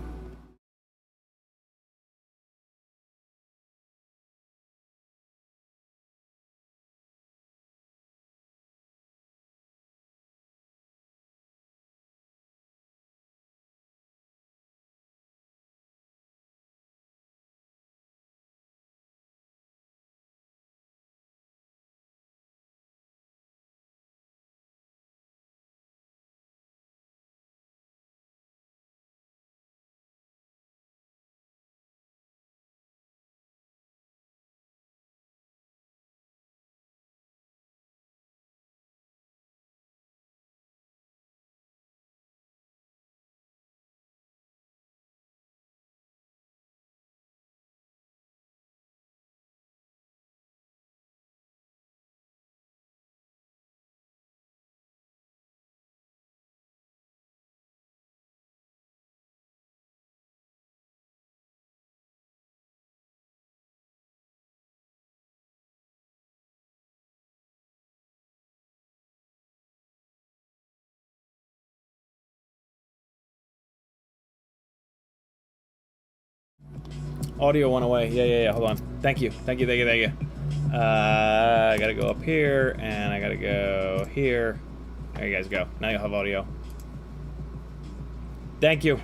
Audio went away. Yeah. Hold on. Thank you. I gotta go up here, and I gotta go here. There you guys go. Now you'll have audio. Thank you.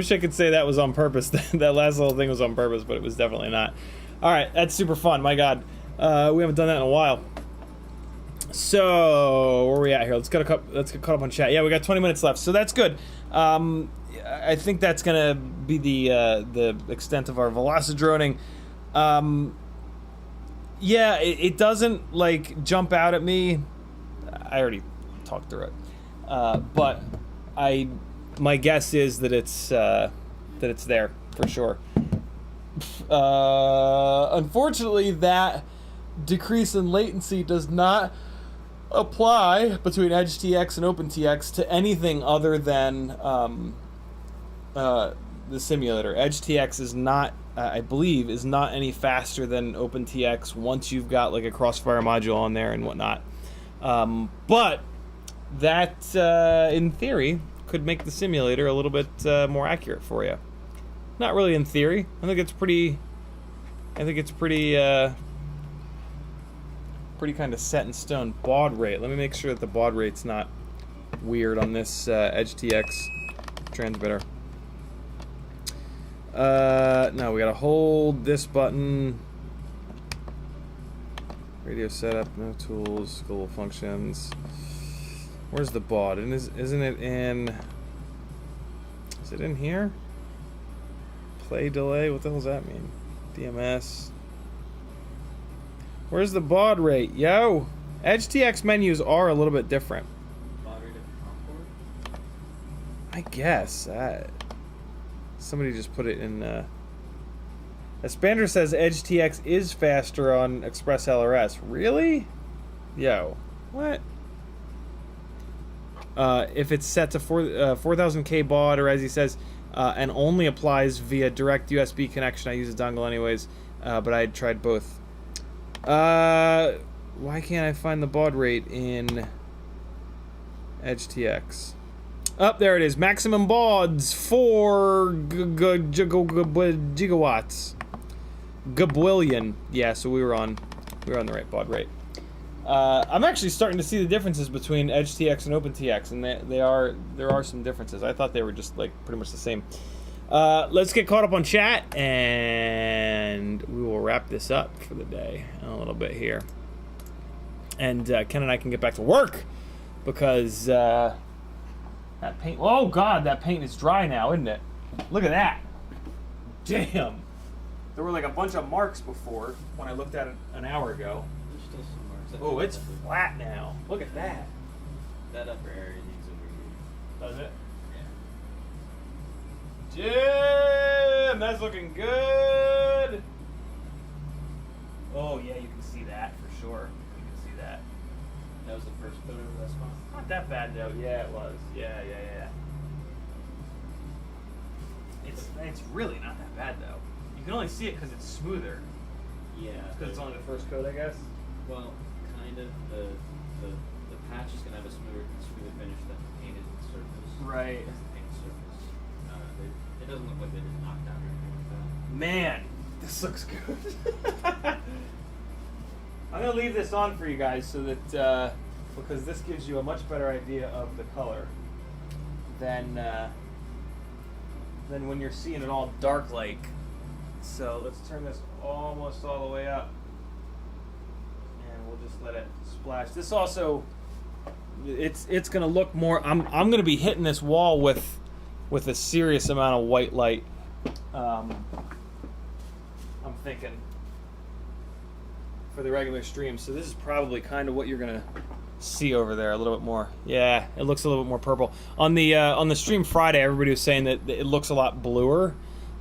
wish I could say that was on purpose. That last little thing was on purpose, but it was definitely not. All right, that's super fun. My God, we haven't done that in a while. So where are we at here? Let's get caught up on chat. Yeah, we got 20 minutes left, so that's good. I think that's gonna be the extent of our Velocidroning. Yeah, it doesn't like jump out at me. I already talked through it, but my guess is that it's there for sure. Unfortunately, that decrease in latency does not apply between EdgeTX and OpenTX to anything other than the simulator. EdgeTX is not, I believe, is not any faster than OpenTX once you've got like a crossfire module on there and whatnot. But that, in theory, could make the simulator a little bit more accurate for you. Not really in theory. I think it's pretty kind of set in stone. Baud rate. Let me make sure that the baud rate's not weird on this EdgeTX transmitter. No, we gotta hold this button. Radio setup, no tools, global functions. Where's the baud? And isn't it in? Is it in here? Play delay. What the hell does that mean? DMS. Where's the baud rate? Yo! EdgeTX menus are a little bit different.
Baud rate of Concord?
I guess. Somebody just put it in... Espander says EdgeTX is faster on Express LRS. Really? Yo. What? If it's set to 4000K baud, or as he says, and only applies via direct USB connection, I use a dongle anyways, but I tried both. Why can't I find the baud rate in EdgeTX? Oh, there it is. Maximum bauds, 4 gigawatts. Gabwillion. Yeah, so we were on the right baud rate. I'm actually starting to see the differences between EdgeTX and OpenTX, and there are some differences. I thought they were just like pretty much the same. Let's get caught up on chat, and we will wrap this up for the day in a little bit here. And Ken and I can get back to work because that paint. Oh God, that paint is dry now, isn't it? Look at that. Damn. There were like a bunch of marks before when I looked at it an hour ago.
There's still some marks.
Oh, it's flat now. Look at that.
That upper area needs a review.
Does it? Jim, that's looking good. Oh yeah, you can see that for sure. You can see that.
That was the first photo of that spot?
Not that bad though. Yeah, it was. Yeah. It's really not that bad though. You can only see it because it's smoother.
Yeah.
Because it's only the first coat, I guess.
Well, kind of. The patch is gonna have a smoother finish than the painted surface.
Right.
It's the painted surface. It doesn't look like they did knocked out or anything like that.
Man, this looks good. I'm gonna leave this on for you guys so that because this gives you a much better idea of the color than when you're seeing it all dark like. So let's turn this almost all the way up, and we'll just let it splash. This also, it's gonna look more. I'm gonna be hitting this wall with a serious amount of white light. I'm thinking for the regular stream. So this is probably kind of what you're gonna see over there a little bit more. Yeah, it looks a little bit more purple. On the stream Friday, everybody was saying that it looks a lot bluer,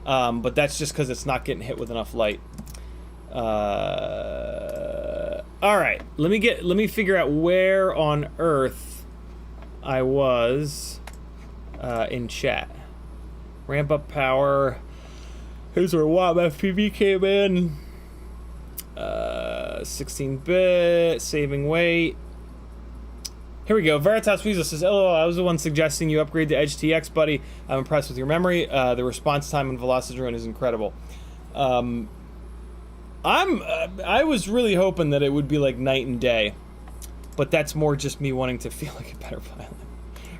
but that's just because it's not getting hit with enough light. All right, let me figure out where on earth I was in chat. Ramp up power. Here's where FPV came in. 16-bit, saving weight. Here we go. Veritas Weasel says, "Hello, I was the one suggesting you upgrade to EdgeTX, buddy. I'm impressed with your memory. The response time in Velocidrone is incredible." I was really hoping that it would be like night and day, but that's more just me wanting to feel like a better pilot.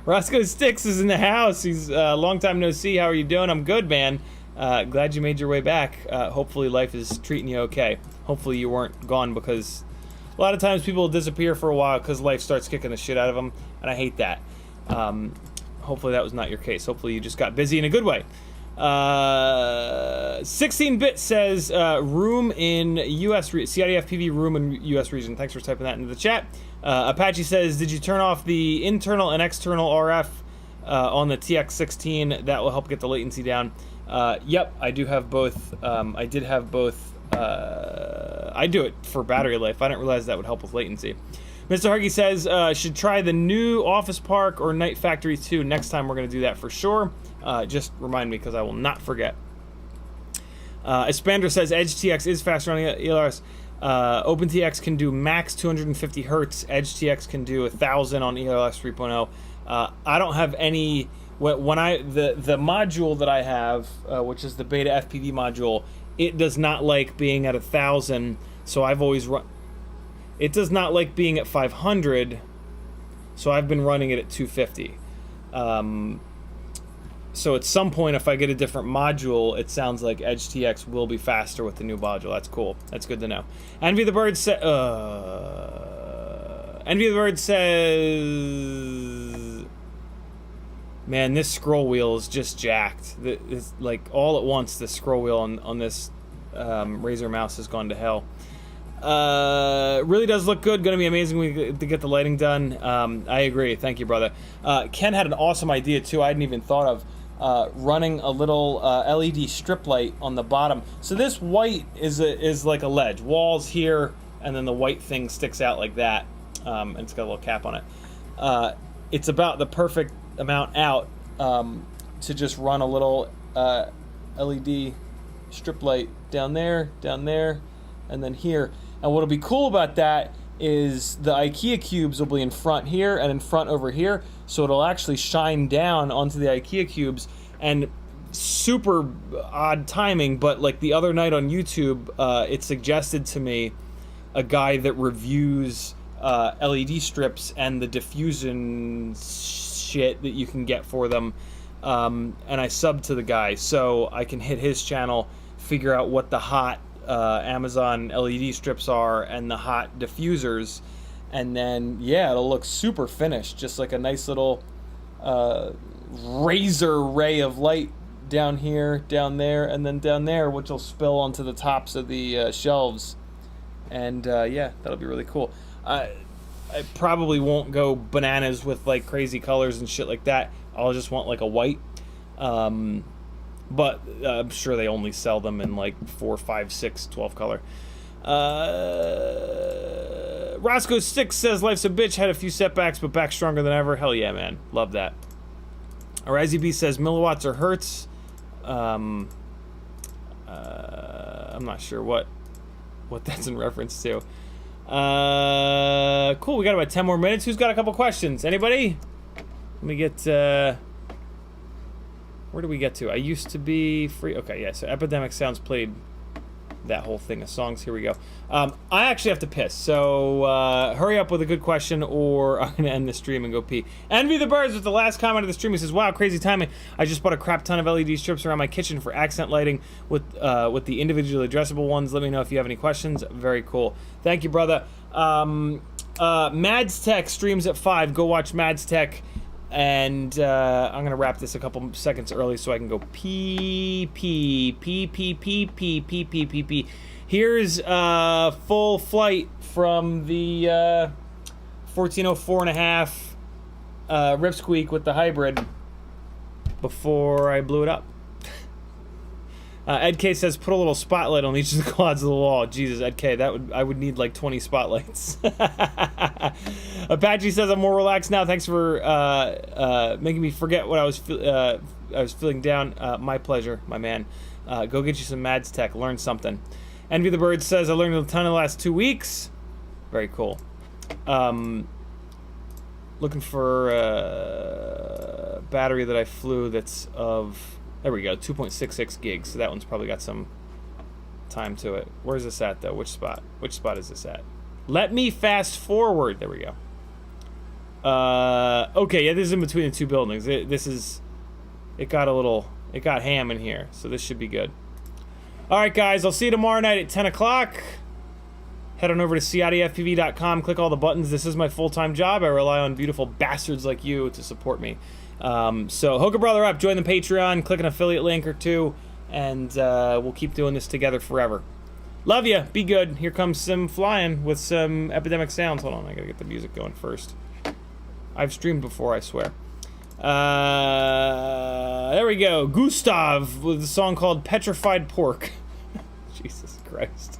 Roscoe Sticks is in the house. He's long time no see. How are you doing? I'm good, man. Glad you made your way back. Hopefully life is treating you okay. Hopefully you weren't gone because a lot of times people disappear for a while because life starts kicking the shit out of them, and I hate that. Hopefully that was not your case. Hopefully you just got busy in a good way. 16-bit says room in U.S. CiottiFPV room in U.S. region. Thanks for typing that into the chat. Apache says, did you turn off the internal and external RF on the TX16? That will help get the latency down. Yep, I do have both. I did have both. I do it for battery life. I didn't realize that would help with latency. Mr. Hargy says, should try the new Office Park or Night Factory 2. Next time we're going to do that for sure. Just remind me because I will not forget. Espander says, EdgeTX is faster on ELRS. OpenTX can do max 250 hertz. EdgeTX can do 1,000 on ELRS 3.0. I don't have any... When the module that I have, which is the beta FPV module, it does not like being at 1,000, so I've always run... It does not like being at 500, so I've been running it at 250. So at some point, if I get a different module, it sounds like EdgeTX will be faster with the new module. That's cool. That's good to know. Envy the Bird says... Envy the Bird says... Man, this scroll wheel is just jacked. It's like all at once, the scroll wheel on this Razer mouse has gone to hell. Really does look good. Going to be amazing to get the lighting done. I agree. Thank you, brother. Ken had an awesome idea too. I hadn't even thought of running a little LED strip light on the bottom. So this white is like a ledge. Walls here, and then the white thing sticks out like that. And it's got a little cap on it. It's about the perfect amount out to just run a little LED strip light down there, and then here. And what'll be cool about that is the IKEA cubes will be in front here and in front over here, so it'll actually shine down onto the IKEA cubes. And super odd timing, but like the other night on YouTube, it suggested to me a guy that reviews LED strips and the diffusion shit that you can get for them, and I subbed to the guy so I can hit his channel, figure out what the hot Amazon LED strips are and the hot diffusers, and then yeah, it'll look super finished, just like a nice little razor ray of light down here, down there, and then down there, which will spill onto the tops of the shelves. And yeah, that'll be really cool. I probably won't go bananas with like crazy colors and shit like that. I'll just want like a white. But I'm sure they only sell them in like 4, 5, 6, 12 color. Roscoe 6 says, life's a bitch, had a few setbacks, but back stronger than ever. Hell yeah, man. Love that. Arizy B says, milliwatts or hertz. I'm not sure what that's in reference to. Cool, we got about 10 more minutes. Who's got a couple questions? Anybody? Let me get... where do we get to? I used to be free. Okay, yeah, so Epidemic Sounds played that whole thing of songs. Here we go. I actually have to piss, so hurry up with a good question or I'm going to end the stream and go pee. Envy the Birds with the last comment of the stream. He says, wow, crazy timing. I just bought a crap ton of LED strips around my kitchen for accent lighting with the individually addressable ones. Let me know if you have any questions. Very cool. Thank you, brother. Mads Tech streams at 5. Go watch Mads Tech. And I'm gonna wrap this a couple seconds early so I can go pee. Here's full flight from the 1404.5 Rip Squeak with the hybrid before I blew it up. Ed K says, put a little spotlight on each of the quads of the wall. Jesus, Ed K, I would need like 20 spotlights. Apache says, I'm more relaxed now. Thanks for making me forget what I was feeling down. My pleasure, my man. Go get you some Mads Tech. Learn something. Envy the Bird says, I learned a ton in the last 2 weeks. Very cool. Looking for a battery that I flew that's of... There we go, 2.66 gigs. So that one's probably got some time to it. Where's this at, though? Which spot? Which spot is this at? Let me fast forward. There we go. Okay, yeah, this is in between the two buildings. It got ham in here, so this should be good. All right, guys, I'll see you tomorrow night at 10 o'clock. Head on over to CiottiFPV.com, click all the buttons. This is my full-time job. I rely on beautiful bastards like you to support me. So hook a brother up, join the Patreon, click an affiliate link or two, and we'll keep doing this together forever. Love ya. Be good. Here comes Sim flying with some epidemic sounds. Hold on, I gotta get the music going first. I've streamed before, I swear. There we go. Gustav with a song called Petrified Pork. Jesus Christ.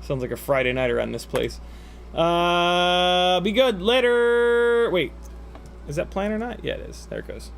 Sounds like a Friday night around this place. Be good. Later. Wait. Is that playing or not? Yeah, it is. There it goes.